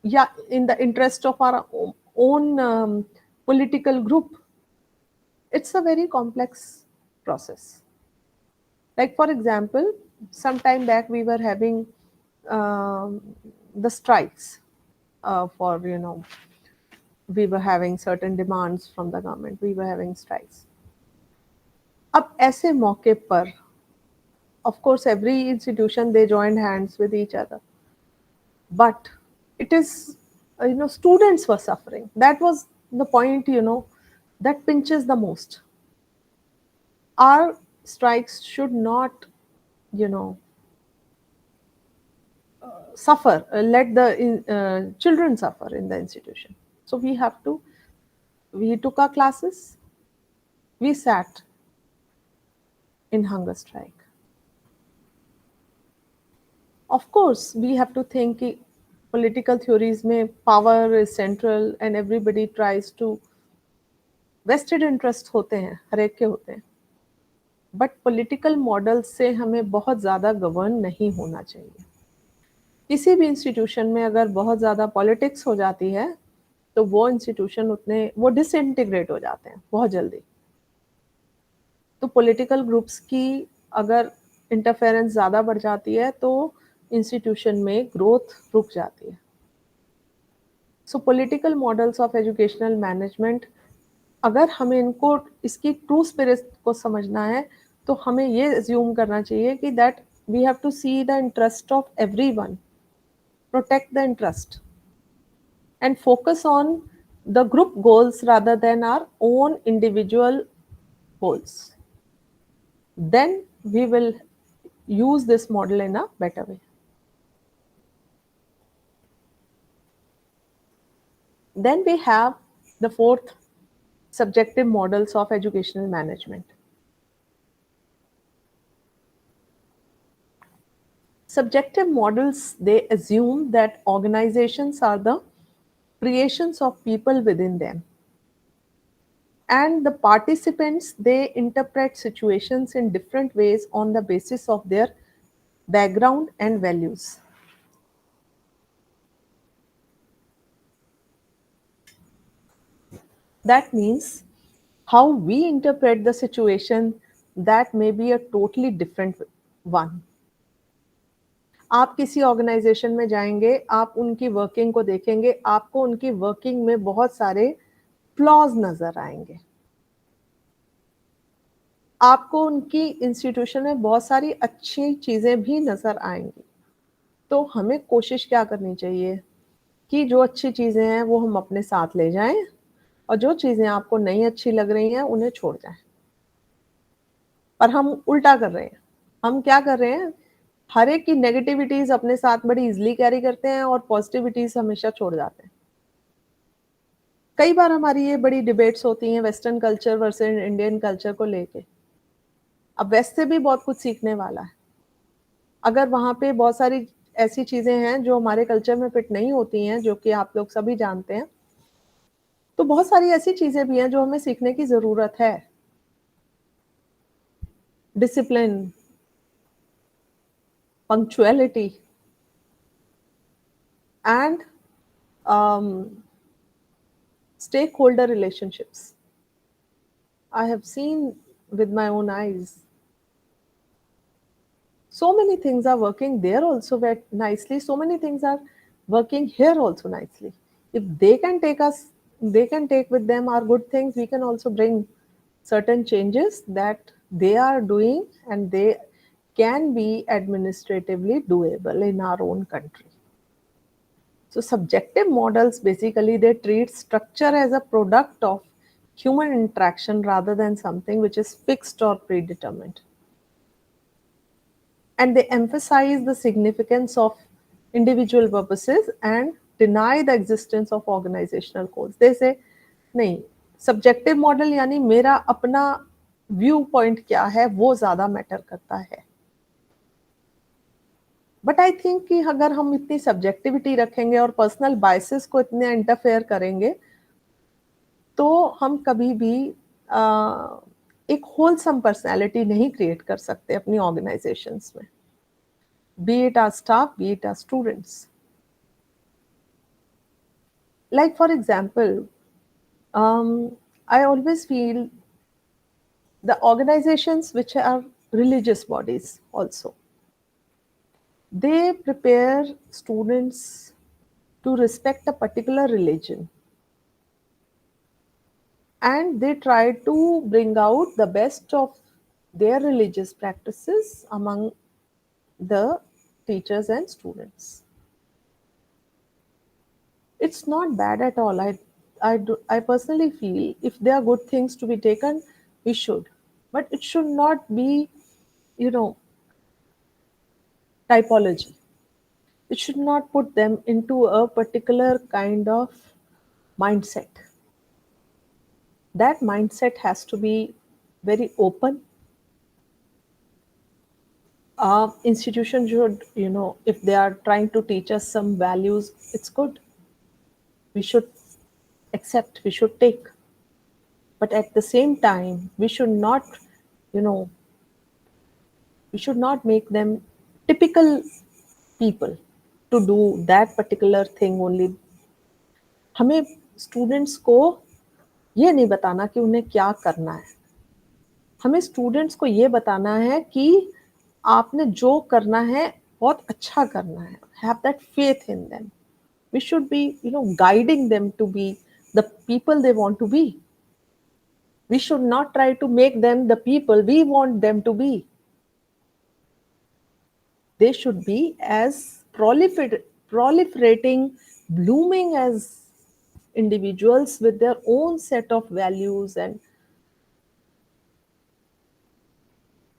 yeah, in the interest of our own political group. It's a very complex process. Like for example, some time back we were having the strikes for, you know, we were having certain demands from the government, we were having strikes. अब ऐसे मौके पर of course every institution they joined hands with each other, but it is you know, students were suffering. That was the point, you know, that pinches the most. Our strikes should not, you know, suffer, let the children suffer in the institution. So we took our classes, we sat in hunger strike. Of course, we have to think political theories में power is central and everybody tries to, vested interest होते हैं, हर एक के होते हैं. But political model से हमें बहुत ज़्यादा गवर्न नहीं होना चाहिए. किसी भी इंस्टीट्यूशन में अगर बहुत ज़्यादा पॉलिटिक्स हो जाती है तो वो इंस्टीट्यूशन वो डिसइंटीग्रेट हो जाते हैं बहुत जल्दी. तो पॉलिटिकल ग्रुप्स की अगर इंटरफेरेंस ज़्यादा बढ़ जाती है तो इंस्टीट्यूशन में ग्रोथ रुक जाती है. सो political models of educational management, अगर हमें इनको इसकी ट्रू स्पिरिट को समझना है तो हमें ये अज्यूम करना चाहिए कि that we have to see the interest of everyone, protect the interest and focus on the group goals rather than our own individual goals. Then we will use this model in a better way. Then we have the fourth, subjective models of educational management. Subjective models, they assume that organizations are the creations of people within them. And the participants, they interpret situations in different ways on the basis of their background and values. That means how we interpret the situation, that may be a totally different one. आप किसी organisation में जाएंगे, आप उनकी working को देखेंगे, आपको उनकी वर्किंग में बहुत सारे फ्लॉज नजर आएंगे, आपको उनकी इंस्टीट्यूशन में बहुत सारी अच्छी चीजें भी नजर आएंगी। तो हमें कोशिश क्या करनी चाहिए कि जो अच्छी चीजें हैं वो हम अपने साथ ले जाएं, और जो चीजें आपको नहीं अच्छी लग रही हैं उन्हें छोड़ जाएं। पर हम उल्टा कर रहे हैं। हम क्या कर रहे हैं, हर एक की नेगेटिविटीज अपने साथ बड़ी इजिली कैरी करते हैं और पॉजिटिविटीज हमेशा छोड़ जाते हैं। कई बार हमारी ये बड़ी डिबेट्स होती हैं western culture versus Indian culture को लेके। अब वेस्ट से भी बहुत कुछ सीखने वाला है। अगर वहां पे बहुत सारी ऐसी चीजें हैं जो हमारे कल्चर में फिट नहीं होती हैं, जो कि आप लोग सभी जानते हैं, तो बहुत सारी ऐसी चीजें भी हैं जो हमें सीखने की जरूरत है। Discipline, punctuality and stakeholder relationships. I have seen with my own eyes. So many things are working there also very nicely. So many things are working here also nicely. If they can take us, they can take with them our good things. We can also bring certain changes that they are doing, and they can be administratively doable in our own country. So subjective models, basically they treat structure as a product of human interaction rather than something which is fixed or predetermined. And they emphasize the significance of individual purposes and deny the existence of organizational goals. They say, नहीं, subjective model यानी मेरा अपना view point क्या है वो ज्यादा matter करता है। बट आई थिंक कि अगर हम इतनी सब्जेक्टिविटी रखेंगे और पर्सनल बायसेस को इतने इंटरफेयर करेंगे, तो हम कभी भी एक होलसम पर्सनैलिटी नहीं क्रिएट कर सकते अपनी ऑर्गेनाइजेशंस में, be it our staff, be it our students. Like for example, I always feel the organisations which are religious bodies also, they prepare students to respect a particular religion, and they try to bring out the best of their religious practices among the teachers and students. It's not bad at all. I personally feel if there are good things to be taken, we should, but it should not be, you know, typology. It should not put them into a particular kind of mindset. That mindset has to be very open. Institution should, if they are trying to teach us some values, it's good. We should accept, we should take. But at the same time, we should not, we should not make them typical people to do that particular thing only. हमें students को ये नहीं बताना कि उन्हें क्या करना है, हमें स्टूडेंट्स को ये बताना है कि आपने जो करना है बहुत अच्छा करना है. Have that faith in them. We should be guiding them to be the people they want to be. We should not try to make them the people we want them to be. They should be as proliferating, blooming as individuals with their own set of values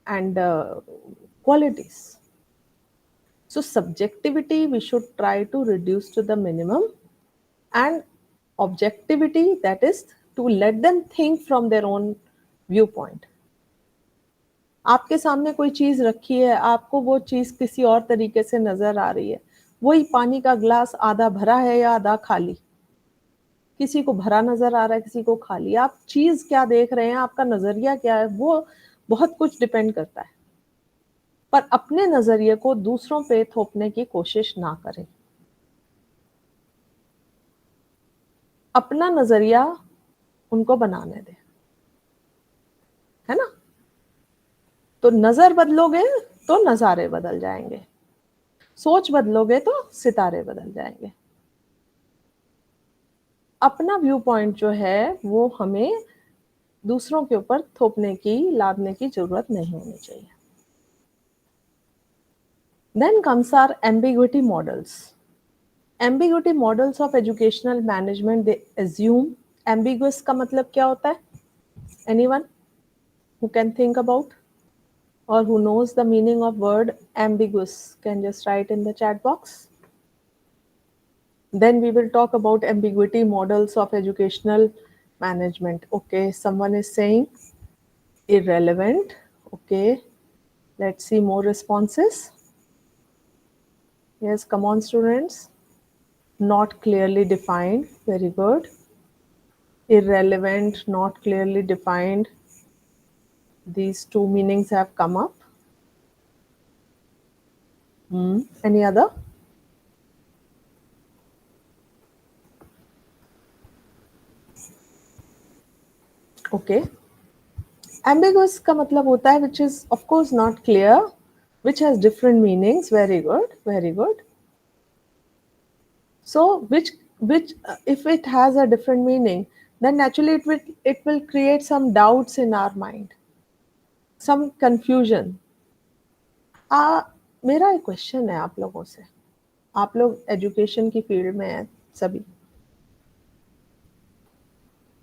and qualities. So subjectivity we should try to reduce to the minimum, and objectivity, that is to let them think from their own viewpoint. आपके सामने कोई चीज रखी है, आपको वो चीज किसी और तरीके से नजर आ रही है. वही पानी का ग्लास आधा भरा है या आधा खाली, किसी को भरा नजर आ रहा है, किसी को खाली. आप चीज क्या देख रहे हैं, आपका नजरिया क्या है, वो बहुत कुछ डिपेंड करता है. पर अपने नजरिए को दूसरों पे थोपने की कोशिश ना करें. अपना नजरिया उनको बनाने दें, है ना. तो नजर बदलोगे तो नजारे बदल जाएंगे. सोच बदलोगे तो सितारे बदल जाएंगे। अपना व्यू पॉइंट जो है वो हमें दूसरों के ऊपर थोपने की, लादने की जरूरत नहीं होनी चाहिए। Then comes our ambiguity models. Ambiguity models of educational management, they assume, ambiguous का मतलब क्या होता है? Anyone who can think about or who knows the meaning of word ambiguous can just write in the chat box. Then we will talk about ambiguity models of educational management. Okay, someone is saying irrelevant. Okay, let's see more responses. Yes, come on, students. Not clearly defined. Very good. Irrelevant, not clearly defined. These two meanings have come up. Any other? Okay. Ambiguous का मतलब होता है which is of course not clear, which has different meanings. Very good, very good. So which if it has a different meaning, then naturally it will create some doubts in our mind, some confusion. मेरा एक question है आप लोगों से, आप लोग education की field में हैं सभी.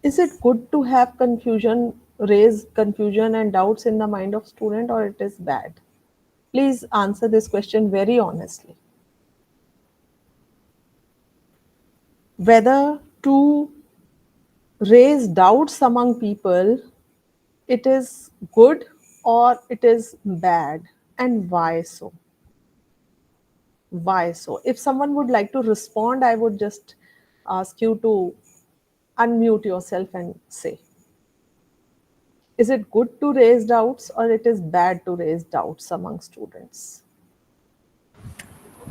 Is it good to have confusion, raise confusion and doubts in the mind of student, or it is bad? Please answer this question very honestly. Whether to raise doubts among people, it is good or it is bad, and why so? Why so? If someone would like to respond, I would just ask you to unmute yourself and say. Is it good to raise doubts or it is bad to raise doubts among students?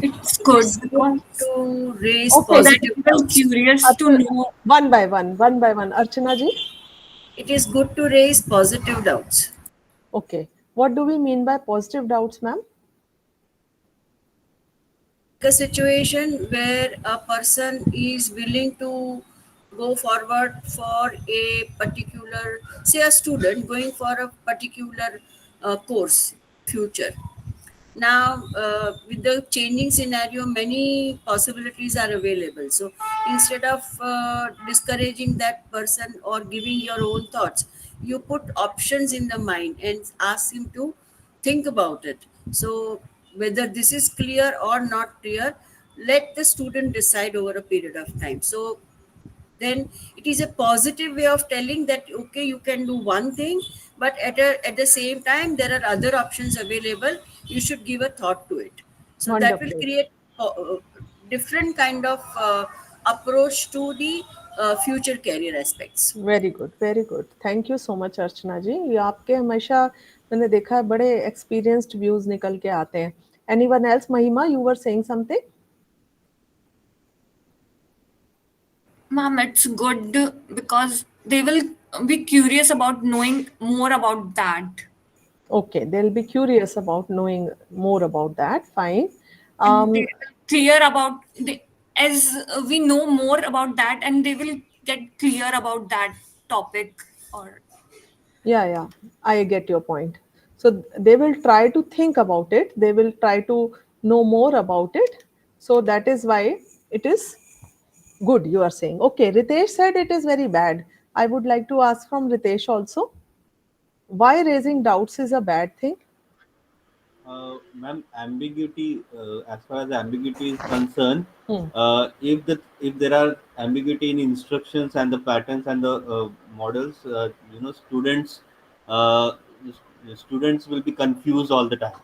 It's good because To raise Okay. positive I'm doubts. curious to know. One by one. Archana ji? It is good to raise positive doubts. Okay. What do we mean by positive doubts, ma'am? A situation where a person is willing to go forward for a particular, say a student going for a particular course future. Now with the changing scenario, many possibilities are available, so instead of discouraging that person or giving your own thoughts, you put options in the mind and ask him to think about it. So whether this is clear or not clear, let the student decide over a period of time. So then it is a positive way of telling that okay, you can do one thing, but at the same time there are other options available, you should give a thought to it. So that will Wonderful. create different kind of approach to the future career aspects. Very good. Very good. Thank you so much, Archana ji. ये आपके हमेशा मैंने देखा है बड़े experienced views निकल के आते हैं. Anyone else? Mahima, you were saying something? Ma'am, it's good because they will be curious about knowing more about that. Okay, they'll be curious about knowing more about that. Fine. And they will clear about as we know more about that, and they will get clear about that topic. Or Yeah, I get your point. So they will try to think about it. They will try to know more about it. So that is why it is good, you are saying. Okay, Ritesh said it is very bad. I would like to ask from Ritesh also. Why raising doubts is a bad thing? Ma'am, ambiguity. As far as ambiguity is concerned, Hmm. If there are ambiguity in instructions and the patterns and the models, uh, students will be confused all the time,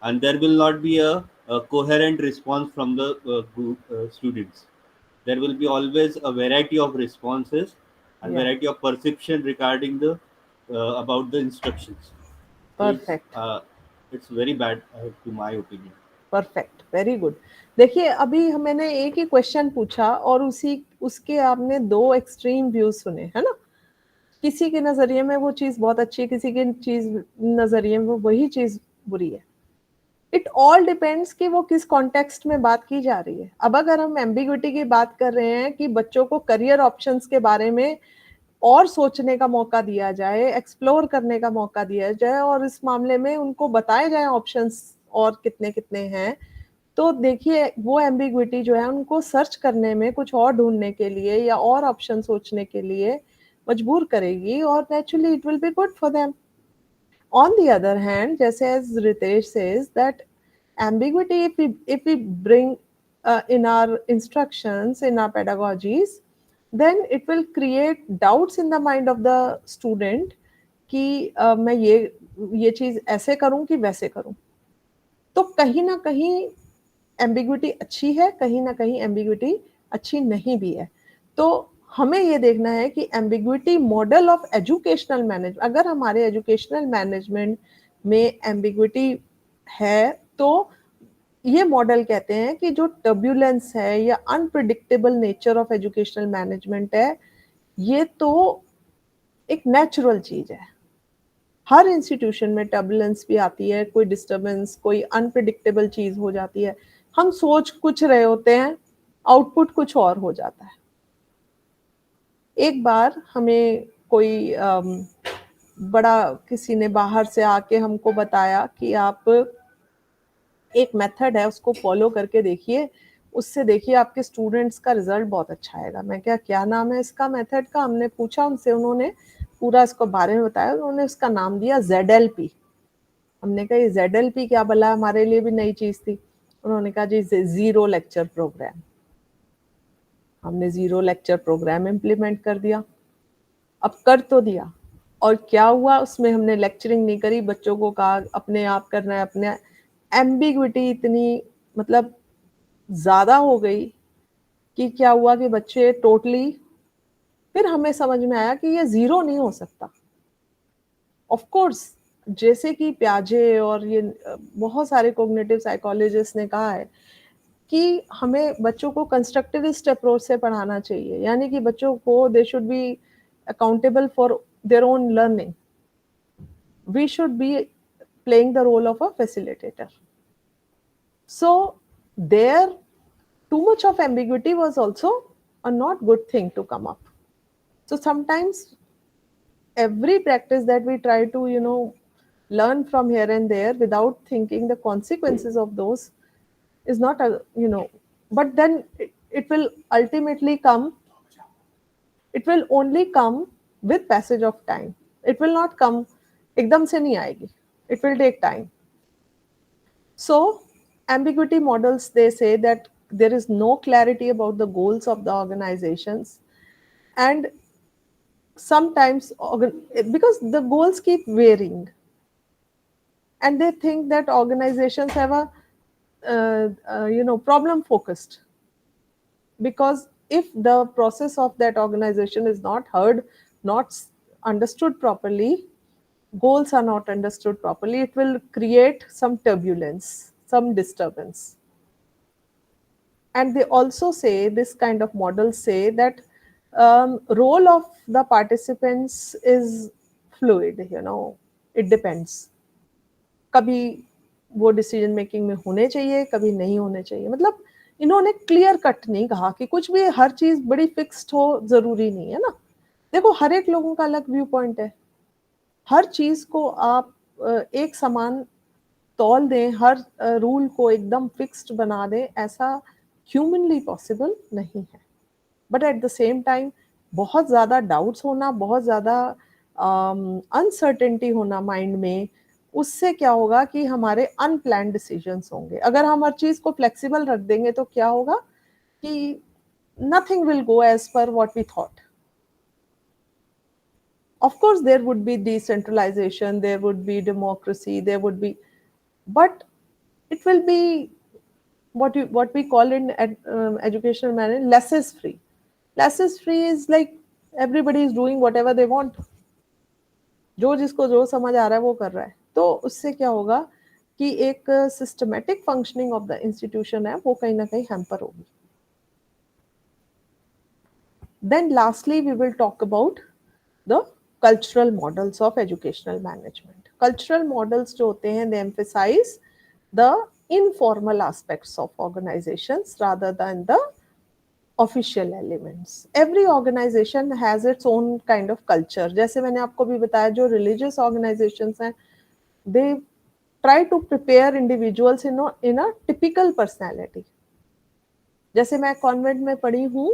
and there will not be a coherent response from the group students. There will be always a variety of responses and Yeah, variety of perception regarding the about the instructions. So perfect. it's very bad to my opinion. Perfect, very good. देखिए अभी मैंने एक ही question पूछा और उसी उसके आपने दो एक्सट्रीम व्यूज सुने, है ना. किसी के नजरिए में वो चीज बहुत अच्छी है, किसी के चीज नजरिए में वो वही चीज बुरी है. इट ऑल डिपेंड्स कि वो किस कॉन्टेक्स्ट में बात की जा रही है. अब अगर हम एम्बिग्विटी की बात कर रहे हैं कि बच्चों को करियर ऑप्शंस के बारे में और सोचने का मौका दिया जाए, एक्सप्लोर करने का मौका दिया जाए और इस मामले में उनको बताए जाए ऑप्शंस और कितने कितने हैं, तो देखिए वो एम्बिग्विटी जो है उनको सर्च करने में, कुछ और ढूंढने के लिए या और ऑप्शन सोचने के लिए मजबूर करेगी और naturally it will be good for them. On the other hand, just as Ritesh says, that ambiguity, if we bring in our instructions, in our pedagogies, then it will create doubts in the mind of the student कि मैं ये चीज ऐसे करूं कि वैसे करूं. तो कहीं ना कहीं एम्बिग्विटी अच्छी है, कहीं ना कहीं एम्बिग्विटी अच्छी नहीं भी है. तो हमें ये देखना है कि ambiguity model of educational management, अगर हमारे एजुकेशनल मैनेजमेंट में एम्बिग्विटी है तो ये मॉडल कहते हैं कि जो टर्ब्यूलेंस है या unpredictable nature of educational management है, ये तो एक नेचुरल चीज है. हर इंस्टीट्यूशन में टर्बुलेंस भी आती है, कोई डिस्टरबेंस, कोई अनप्रिडिक्टेबल चीज हो जाती है. हम सोच कुछ रहे होते हैं, आउटपुट कुछ और हो जाता है. एक बार हमें कोई बड़ा किसी ने बाहर से आके हमको बताया कि आप एक मेथड है उसको फॉलो करके देखिए, उससे देखिए आपके स्टूडेंट्स का रिजल्ट बहुत अच्छा आएगा. मैं क्या नाम है इसका मेथड का, हमने पूछा उनसे, उन्होंने पूरा इसको बारे में बताया. उन्होंने उसका नाम दिया ZLP. हमने कहा ये ZLP क्या भला, हमारे लिए भी नई चीज थी. उन्होंने कहा जी जीरो लेक्चर प्रोग्राम. हमने जीरो लेक्चर प्रोग्राम इम्प्लीमेंट कर दिया. अब कर तो दिया, और क्या हुआ उसमें, हमने लेक्चरिंग नहीं करी, बच्चों को कहा अपने आप करना है. अपने एम्बिग्विटी इतनी मतलब ज्यादा हो गई कि क्या हुआ कि बच्चे टोटली, फिर हमें समझ में आया कि ये जीरो नहीं हो सकता. ऑफ कोर्स जैसे कि प्याजे और ये बहुत सारे कोग्निटिव साइकोलॉजिस्ट ने कहा है कि हमें बच्चों को कंस्ट्रक्टिविस्ट अप्रोच से पढ़ाना चाहिए, यानी कि बच्चों को they should be accountable for their own learning. We should be playing the role of a facilitator. So there too much of ambiguity was also a not good thing to come up. So sometimes every practice that we try to learn from here and there without thinking the consequences of those is not a but then it will ultimately come, it will only come with passage of time. It will not come ekdam se nahi aayegi, it will take time. So ambiguity models, they say that there is no clarity about the goals of the organizations, and sometimes because the goals keep varying, and they think that organizations have a problem focused, because if the process of that organization is not heard, not understood properly, goals are not understood properly, it will create some turbulence, some disturbance. And they also say, this kind of models say that role of the participants is fluid, it depends. कभी वो decision making में होने चाहिए, कभी नहीं होने चाहिए. मतलब इन्होंने क्लियर कट नहीं कहा कि कुछ भी हर चीज बड़ी फिक्स्ड हो, जरूरी नहीं है ना. देखो हर एक लोगों का अलग व्यू पॉइंट है. हर चीज को आप एक समान तौल दें, हर रूल को एकदम फिक्स्ड बना दें, ऐसा ह्यूमनली पॉसिबल नहीं है. But at the same time बहुत ज़्यादा डाउट्स होना, बहुत ज़्यादा अनसर्टेनिटी होना माइंड में, उससे क्या होगा कि हमारे अनप्लान्ड डिसीजंस होंगे. अगर हम हर चीज़ को फ्लेक्सिबल रख देंगे तो क्या होगा कि nothing will go as per what we thought. Of course there would be decentralization, there would be democracy, there would be, but it will be what we call in educational management less is free. Less is free is like everybody is doing whatever they want. जो जिसको जो समझ आ रहा है वो कर रहा है. तो उससे क्या होगा कि एक systematic functioning of the institution है वो कहीं ना कहीं हैम्पर होगी. Then lastly we will talk about the cultural models of educational management. Cultural models जो होते हैं, they emphasize the informal aspects of organizations rather than the official elements. Every organization has its own kind of culture. जैसे मैंने आपको भी बताया, जो religious organizations हैं, they try to prepare individuals in a typical personality. जैसे मैं convent में पढ़ी हूँ,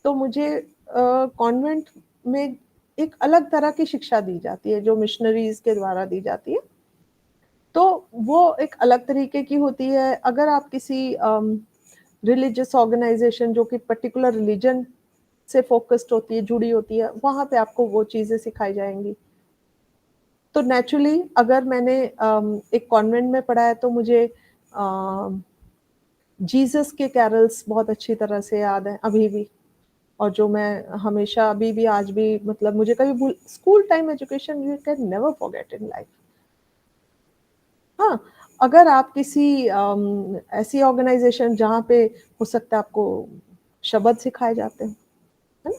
तो मुझे कॉन्वेंट में एक अलग तरह की शिक्षा दी जाती है जो मिशनरीज के द्वारा दी जाती है, तो वो एक अलग तरीके की होती है. अगर आप किसी रिलीजियस ऑर्गेनाइजेशन जो कि पर्टिकुलर रिलीजन से फोकस्ड होती है, जुड़ी होती है, वहां पे आपको वो चीजें सिखाई जाएंगी. तो नेचुरली अगर मैंने एक कॉन्वेंट में पढ़ा है तो मुझे जीसस के कैरल्स बहुत अच्छी तरह से याद है अभी भी, और जो मैं हमेशा अभी भी आज भी, मतलब मुझे कभी भूल, school time education you can never forget in life. हाँ, अगर आप किसी ऐसी ऑर्गेनाइजेशन जहाँ पे हो सकता है आपको शब्द सिखाए जाते हैं, है ना,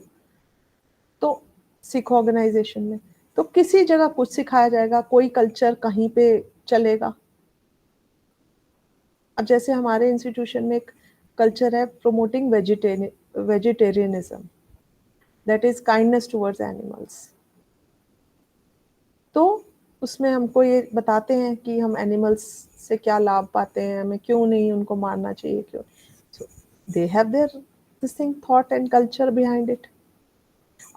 तो सिख ऑर्गेनाइजेशन में तो किसी जगह कुछ सिखाया जाएगा, कोई कल्चर कहीं पे चलेगा. अब जैसे हमारे इंस्टीट्यूशन में एक कल्चर है promoting vegetarianism, that is kindness towards animals. तो उसमें हमको ये बताते हैं कि हम एनिमल्स से क्या लाभ पाते हैं, हमें क्यों नहीं उनको मारना चाहिए, क्यों. So they have their this thing thought and culture behind it.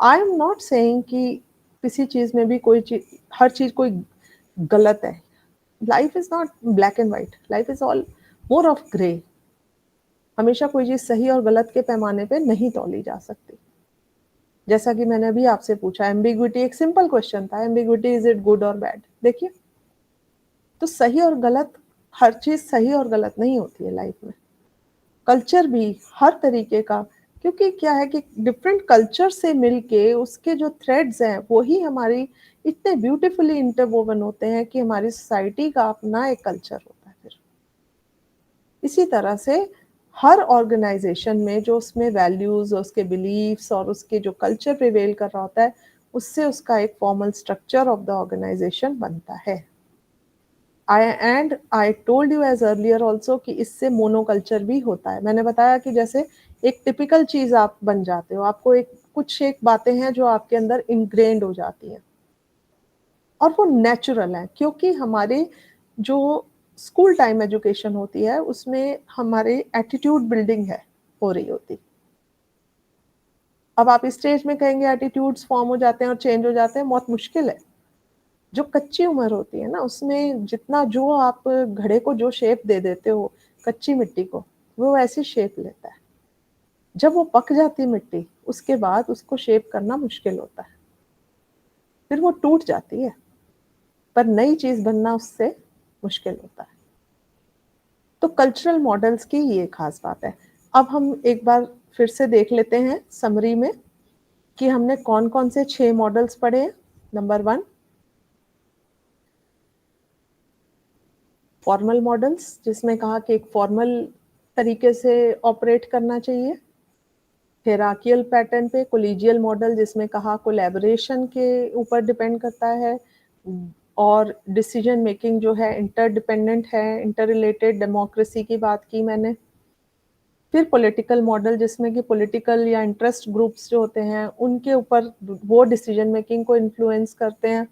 I am not saying कि किसी चीज में भी कोई चीज, हर चीज कोई गलत है. Life is not black and white, life is all more of grey. हमेशा कोई चीज सही और गलत के पैमाने पे नहीं तौली जा सकती. जैसा कि मैंने अभी आपसे पूछा, एम्बिग्विटी एक सिंपल क्वेश्चन था, एम्बिग्विटी इज इट गुड और बैड. देखिए, तो सही और गलत, हर चीज सही और गलत नहीं होती है लाइफ में. कल्चर भी हर तरीके का, क्योंकि क्या है कि डिफरेंट कल्चर से मिलके उसके जो थ्रेड्स हैं वही हमारी इतने ब्यूटीफुली इंटरवोवन होते हैं कि हमारी सोसाइटी का अपना एक कल्चर होता है. फिर इसी तरह से हर ऑर्गेनाइजेशन में जो उसमें वैल्यूज और उसके बिलीफ्स और उसके जो कल्चर प्रिवेल कर रहा होता है, उससे उसका एक formal structure of the organisation बनता है. I told you as earlier also कि इससे मोनोकल्चर भी होता है. मैंने बताया कि जैसे एक टिपिकल चीज आप बन जाते हो, आपको कुछ एक बातें हैं जो आपके अंदर इनग्रेन्ड हो जाती हैं और वो नेचुरल है, क्योंकि हमारे जो स्कूल टाइम एजुकेशन होती है उसमें हमारे एटीट्यूड बिल्डिंग है हो रही होती. अब आप इस स्टेज में कहेंगे एटीट्यूड्स फॉर्म हो जाते हैं और चेंज हो जाते हैं, बहुत मुश्किल है. जो कच्ची उम्र होती है ना, उसमें जितना जो आप घड़े को जो शेप दे देते हो कच्ची मिट्टी को, वो ऐसी शेप लेता है. जब वो पक जाती है मिट्टी, उसके बाद उसको शेप करना मुश्किल होता है, फिर वो टूट जाती है, पर नई चीज बनना उससे मुश्किल होता है. तो कल्चरल मॉडल्स की ये खास बात है. अब हम एक बार फिर से देख लेते हैं समरी में कि हमने कौन कौन से 6 मॉडल्स पढ़े हैं. नंबर 1, फॉर्मल मॉडल्स, जिसमें कहा कि एक फॉर्मल तरीके से ऑपरेट करना चाहिए. हिरार्कियल पैटर्न पे कोलिजियल मॉडल, जिसमें कहा कोलैबोरेशन के ऊपर डिपेंड करता है और डिसीजन मेकिंग जो है इंटरडिपेंडेंट है, इंटर रिलेटेड डेमोक्रेसी की बात की मैंने. फिर पॉलिटिकल मॉडल, जिसमें कि पॉलिटिकल या इंटरेस्ट ग्रुप्स जो होते हैं उनके ऊपर वो डिसीजन मेकिंग को इन्फ्लुएंस करते हैं,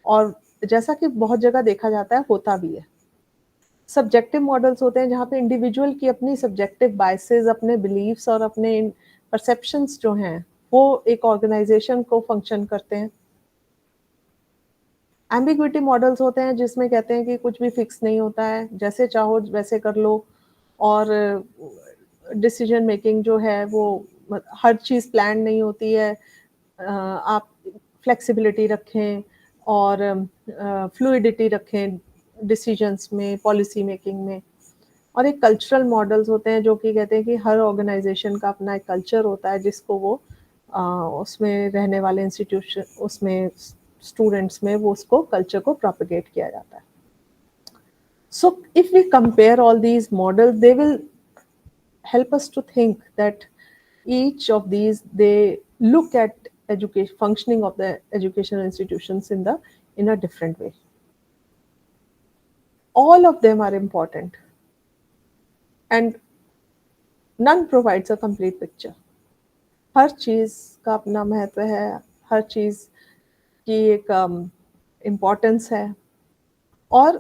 और जैसा कि बहुत जगह देखा जाता है होता भी है. सब्जेक्टिव मॉडल्स होते हैं जहाँ पे इंडिविजुअल की अपनी सब्जेक्टिव बायसेस, अपने बिलीव्स और अपने परसेप्शंस जो हैं वो एक ऑर्गेनाइजेशन को फंक्शन करते हैं. एम्बिग्विटी मॉडल्स होते हैं जिसमें कहते हैं कि कुछ भी फिक्स नहीं होता है, जैसे चाहो वैसे कर लो, और डिसीजन मेकिंग जो है वो हर चीज़ प्लान नहीं होती है. आप फ्लेक्सिबिलिटी रखें और फ्लूइडिटी रखें डिसीजंस में, पॉलिसी मेकिंग में. और एक कल्चरल मॉडल्स होते हैं जो कि कहते हैं कि हर ऑर्गेनाइजेशन का अपना एक कल्चर होता है जिसको वो उसमें रहने वाले इंस्टीट्यूशन, उसमें स्टूडेंट्स में वो उसको कल्चर को प्रोपेगेट किया जाता है. So if we compare all these models, they will help us to think that each of these, they look at education, functioning of the educational institutions in a different way. all of them are important, and none provides a complete picture. हर चीज़ का अपना महत्व है, हर चीज़ की एक importance है, और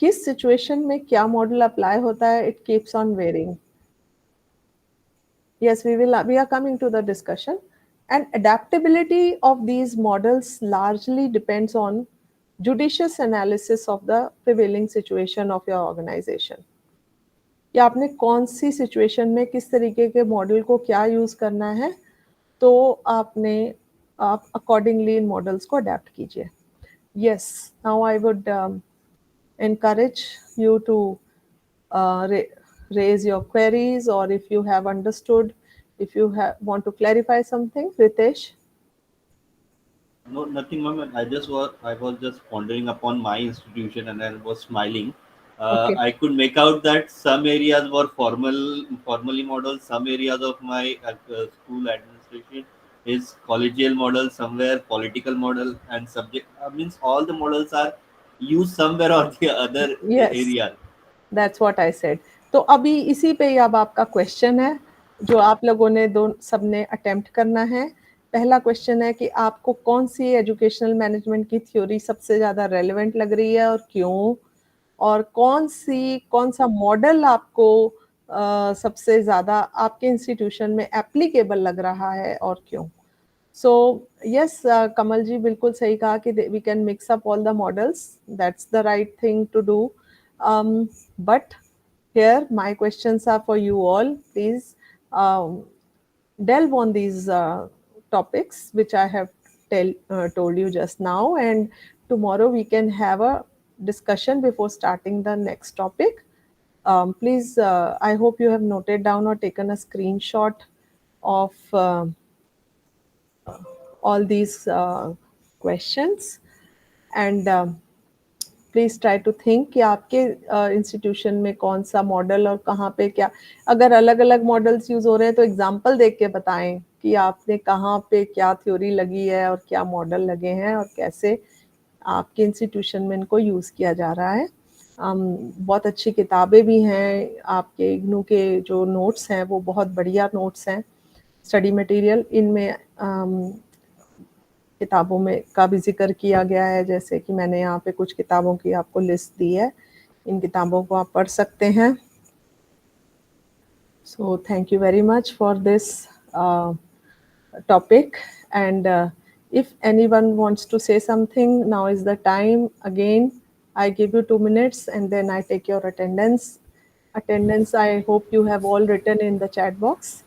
किस situation में क्या मॉडल अप्लाई होता है, it keeps on varying. Yes, we are coming to the discussion, and adaptability of these models largely depends on judicious analysis of the prevailing situation of your organization. कि आपने कौन सी situation में किस तरीके के model को क्या यूज करना है, तो आप अकॉर्डिंगली इन मॉडल्स को अडेप्ट कीजिए. Yes, now I would encourage you to raise your queries, or if you have understood, if you want to clarify something, Ritesh. No, nothing, ma'am. I was just pondering upon my institution, and I was smiling. Okay. I could make out that some areas were formally modeled. Some areas of my school administration is collegial model. Somewhere political model, and subject. Means all the models are used somewhere or the other Yes, area. that's what I said. तो अभी इसी पे ही अब आपका question है, जो आप लोगों ने सबने अटेम्प्ट करना है. पहला क्वेश्चन है कि आपको कौन सी एजुकेशनल मैनेजमेंट की थ्योरी सबसे ज़्यादा रेलेवेंट लग रही है और क्यों, और कौन सा मॉडल आपको सबसे ज़्यादा आपके इंस्टीट्यूशन में एप्लीकेबल लग रहा है और क्यों. So yes, Kamal ji बिल्कुल सही कहा कि we can mix up all the models. That's the right thing to do. But here my questions are for you all. Please delve on these topics which I have told you just now, and tomorrow we can have a discussion before starting the next topic. Please, I hope you have noted down or taken a screenshot of all these questions, and please try to think कि आपके institution में कौन सा model और कहाँ पे क्या, अगर अलग अलग मॉडल्स यूज़ हो रहे हैं तो एग्जांपल देख के बताएं कि आपने कहाँ पे क्या थ्योरी लगी है और क्या मॉडल लगे हैं और कैसे आपके इंस्टीट्यूशन में इनको यूज़ किया जा रहा है. बहुत अच्छी किताबें भी हैं, आपके इग्नू के जो नोट्स हैं वो बहुत बढ़िया नोट्स हैं, स्टडी मटेरियल. इनमें किताबों में का भी जिक्र किया गया है, जैसे कि मैंने यहाँ पे कुछ किताबों की आपको लिस्ट दी है, इन किताबों को आप पढ़ सकते हैं. So thank you very much for this topic, and if anyone wants to say something, now is the time. Again, I give you 2 minutes and then I take your attendance. I hope you have all written in the chat box.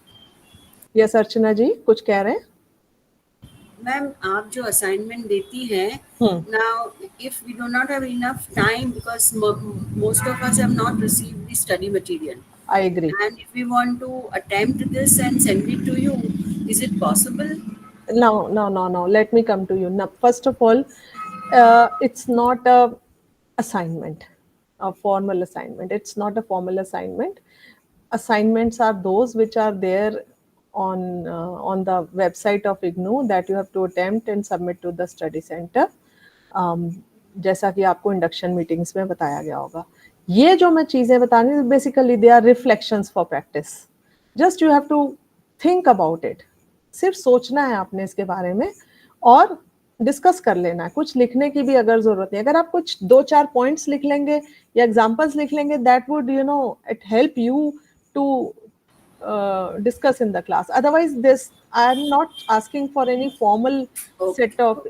Yes, Archana ji, कुछ कह रहे हैं? Ma'am, आप जो assignment देती हैं, now if we do not have enough time because most of us have not received the study material, I agree. and if we want to attempt this and send it to you, is it possible? No. Let me come to you. Now, first of all, it's not a assignment, a formal assignment. It's not a formal assignment. Assignments are those which are there on the website of IGNOU that you have to attempt and submit to the study center. जैसा कि आपको induction meetings में बताया गया होगा. ये जो मैं चीज़ें बतानी हूँ, basically they are reflections for practice. Just you have to think about it. सिर्फ सोचना है आपने इसके बारे में और डिस्कस कर लेना है. कुछ लिखने की भी अगर जरूरत नहीं, अगर आप कुछ 2-4 पॉइंट्स लिख लेंगे या एग्जांपल्स लिख लेंगे, that would it help you to discuss in the class. Otherwise, this I am not asking for any formal set of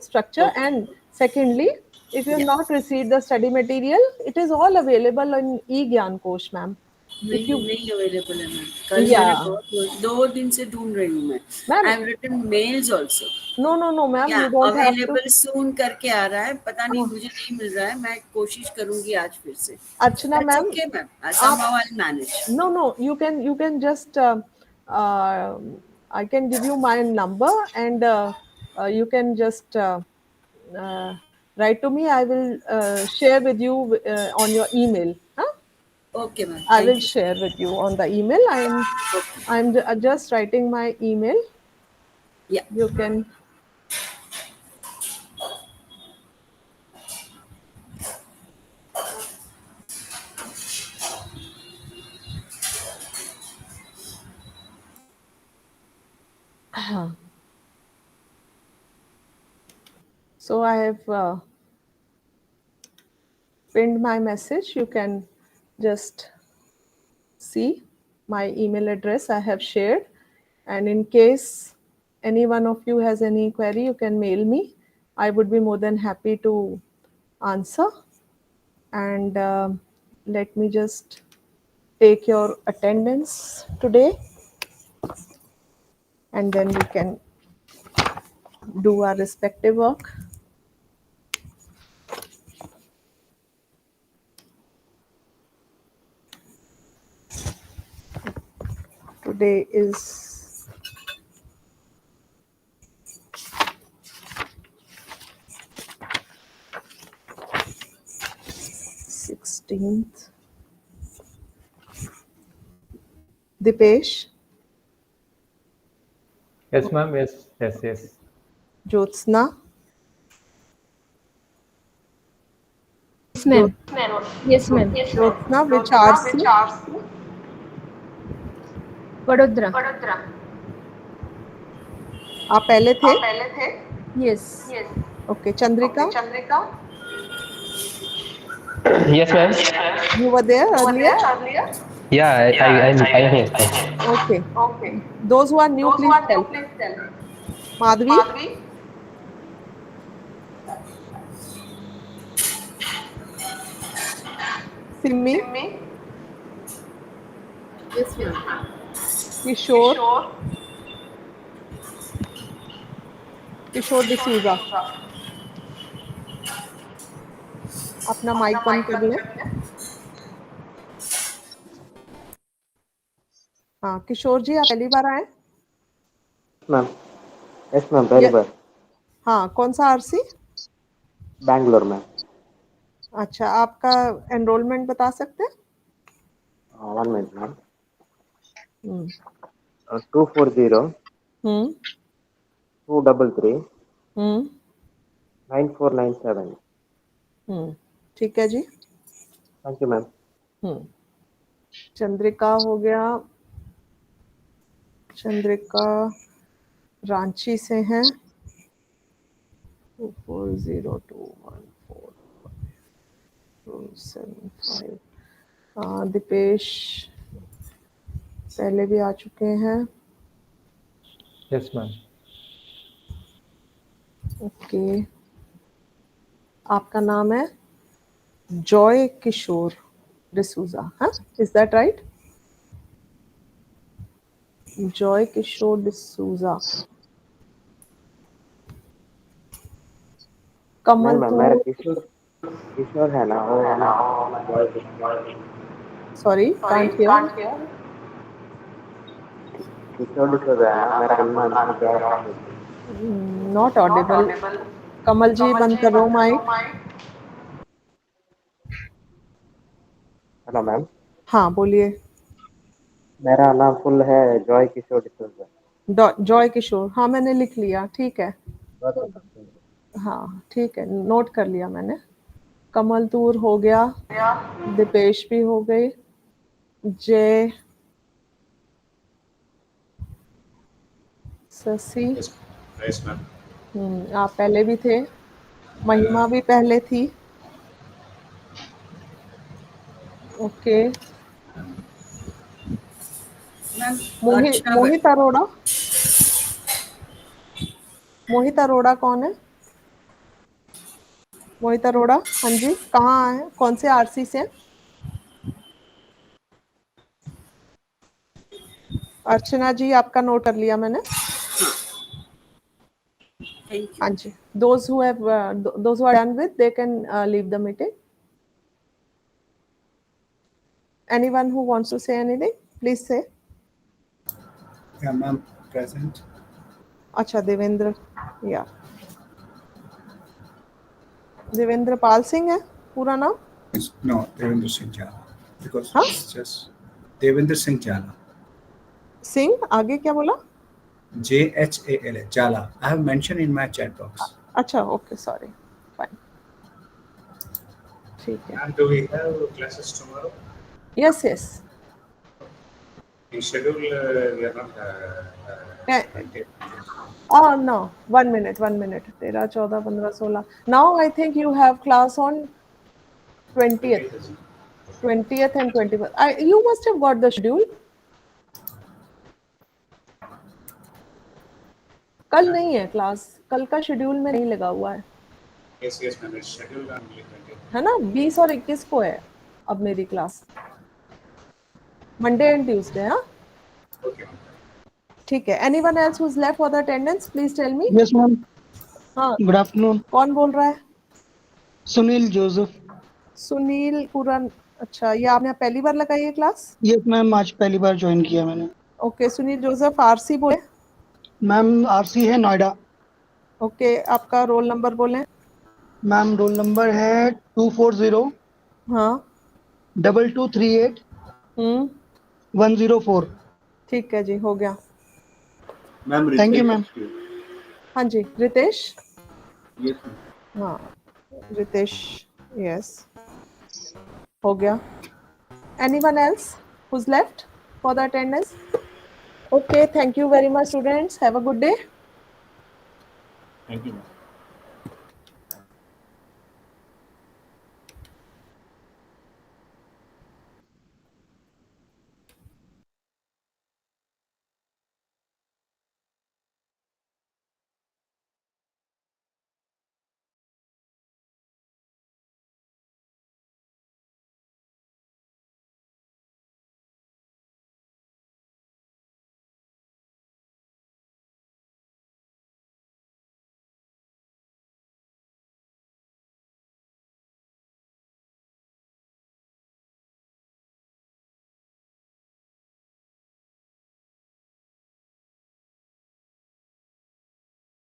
structure. Okay. And secondly, if you have not received the study material, it is all available in e-Gyan Kosh, ma'am. नहीं available है ma'am. कल Yeah. मैंने 2 दिन से ढूंढ रही हूँ मैं. Ma'am. I have written mails also. No, ma'am. You don't have to. Available soon करके आ रहा है, पता नहीं मुझे नहीं मिल रहा है. मैं कोशिश करूंगी आज फिर से. Archana ma'am. Okay ma'am. Somehow I'll manage. No. You can just I can give you my number, and you can just write to me. I will share with you on your email. Huh? Okay ma'am. I will share with you on the email. I'm just writing my email. Yeah. You can. So I have pinned my message. You can just see my email address I have shared. And in case any one of you has any query, you can mail me. I would be more than happy to answer. And let me just take your attendance today. And then we can do our respective work. Today is Sixteenth. Dipesh, Yes, ma'am. Yes. Jyotsna, Yes, ma'am. Yes, ma'am. Jyotsna, which RC? Vadodara. आप पहले थे? Yes. Okay, Chandrika, Yes, ma'am. you were there earlier? Yeah, I'm here. Okay. Those who are new, please tell. Madhvi, Simmi, Yes, ma'am. Kishore D'Souza. अपना mic बंद कर लें. हाँ, किशोर जी, आप पहली बार आए? मैम. यस मैम, पहली बार. हाँ, कौन सा आरसी? बैंगलोर मैम. अच्छा, आपका एनरोलमेंट बता सकते हैं? 1 मिनट मैम. हम्म 240 हम्म 233 हम्म 9497. ठीक है जी. Thank you ma'am. चंद्रिका हो गया. चंद्रिका रांची से हैं. 24021427 दीपेश पहले भी आ चुके हैं. Yes, ma'am. ओके. आपका नाम है जॉय किशोर डिसूजा, हाँ? Is that right? जॉय किशोर डिसूजा. कमल नहीं मैम, मेरा किशोर है ना, वो सॉरी, कांट हियर. किशोर डिसूजा है ना, मेरा नाम है. Not Audible. कमल जी, बंद करो माइक. Hello ma'am. हाँ, बोलिए. मेरा नाम फुल है जॉय किशोर डिसूजा. जॉय किशोर. हाँ, मैंने लिख लिया. ठीक है. हाँ, ठीक है, नोट कर लिया मैंने. कमल तूर हो गया. दीपेश भी हो गई. जय, शशि, आप पहले भी थे. महिमा भी पहले थी. ओके. मोहित अरोड़ा. मोहित अरोड़ा कौन है? मोहित अरोड़ा, हाँ जी, कहाँ है? कौन से आरसी से? अर्चना जी, आपका नोट कर लिया मैंने. हाँ जी. Those who are done with, they can leave the meeting. Anyone who wants to say anything, please say. Yeah, ma'am, present. अच्छा, देवेंद्र. या देवेंद्र पाल सिंह है पूरा नाम? No, Devendra Singh Jala. Because Huh? it's just Devendra Singh Jala. Singh, आगे क्या बोला? JHALA. Jala. I have mentioned in my chat box. अच्छा, okay, sorry. Fine. ठीक है. And do we have classes tomorrow? Yes yes. In schedule, we are not. Oh no, 1 minute, 1 minute. 13, 14, 15, 16. Now I think you have class on 20th. 20th and 21st. You must have got the schedule. कल नहीं है class, कल का schedule में नहीं लगा हुआ है, Yes, yes, ma'am. It's scheduled on only 20. है ना? 20 और 21 को है अब मेरी क्लास, मंडे एंड ट्यूसडे. हाँ Okay, ma'am. ठीक है. Anyone else who is left for the attendance please tell me. Yes ma'am, हाँ, गुड आफ्टरनून. कौन बोल रहा है? सुनील जोसेफ. सुनील कुरन. अच्छा, ये आपने पहली बार लगाई है क्लास? यस मैम, आज पहली बार ज्वाइन किया मैंने. ओके, सुनील जोसेफ आरसी बोले. मैम आरसी है नोएडा. ओके, आपका रोल नंबर बोलें. मैम रोल नंबर है 240 हाँ 2238 104. ठीक है जी, हो गया. Ma'am Thank you, ma'am. हाँ जी, रितेश. यस हाँ रितेश, यस, हो गया. Anyone else who is left for the attendance? Okay, thank you very much students, have a good day. Thank you ma'am.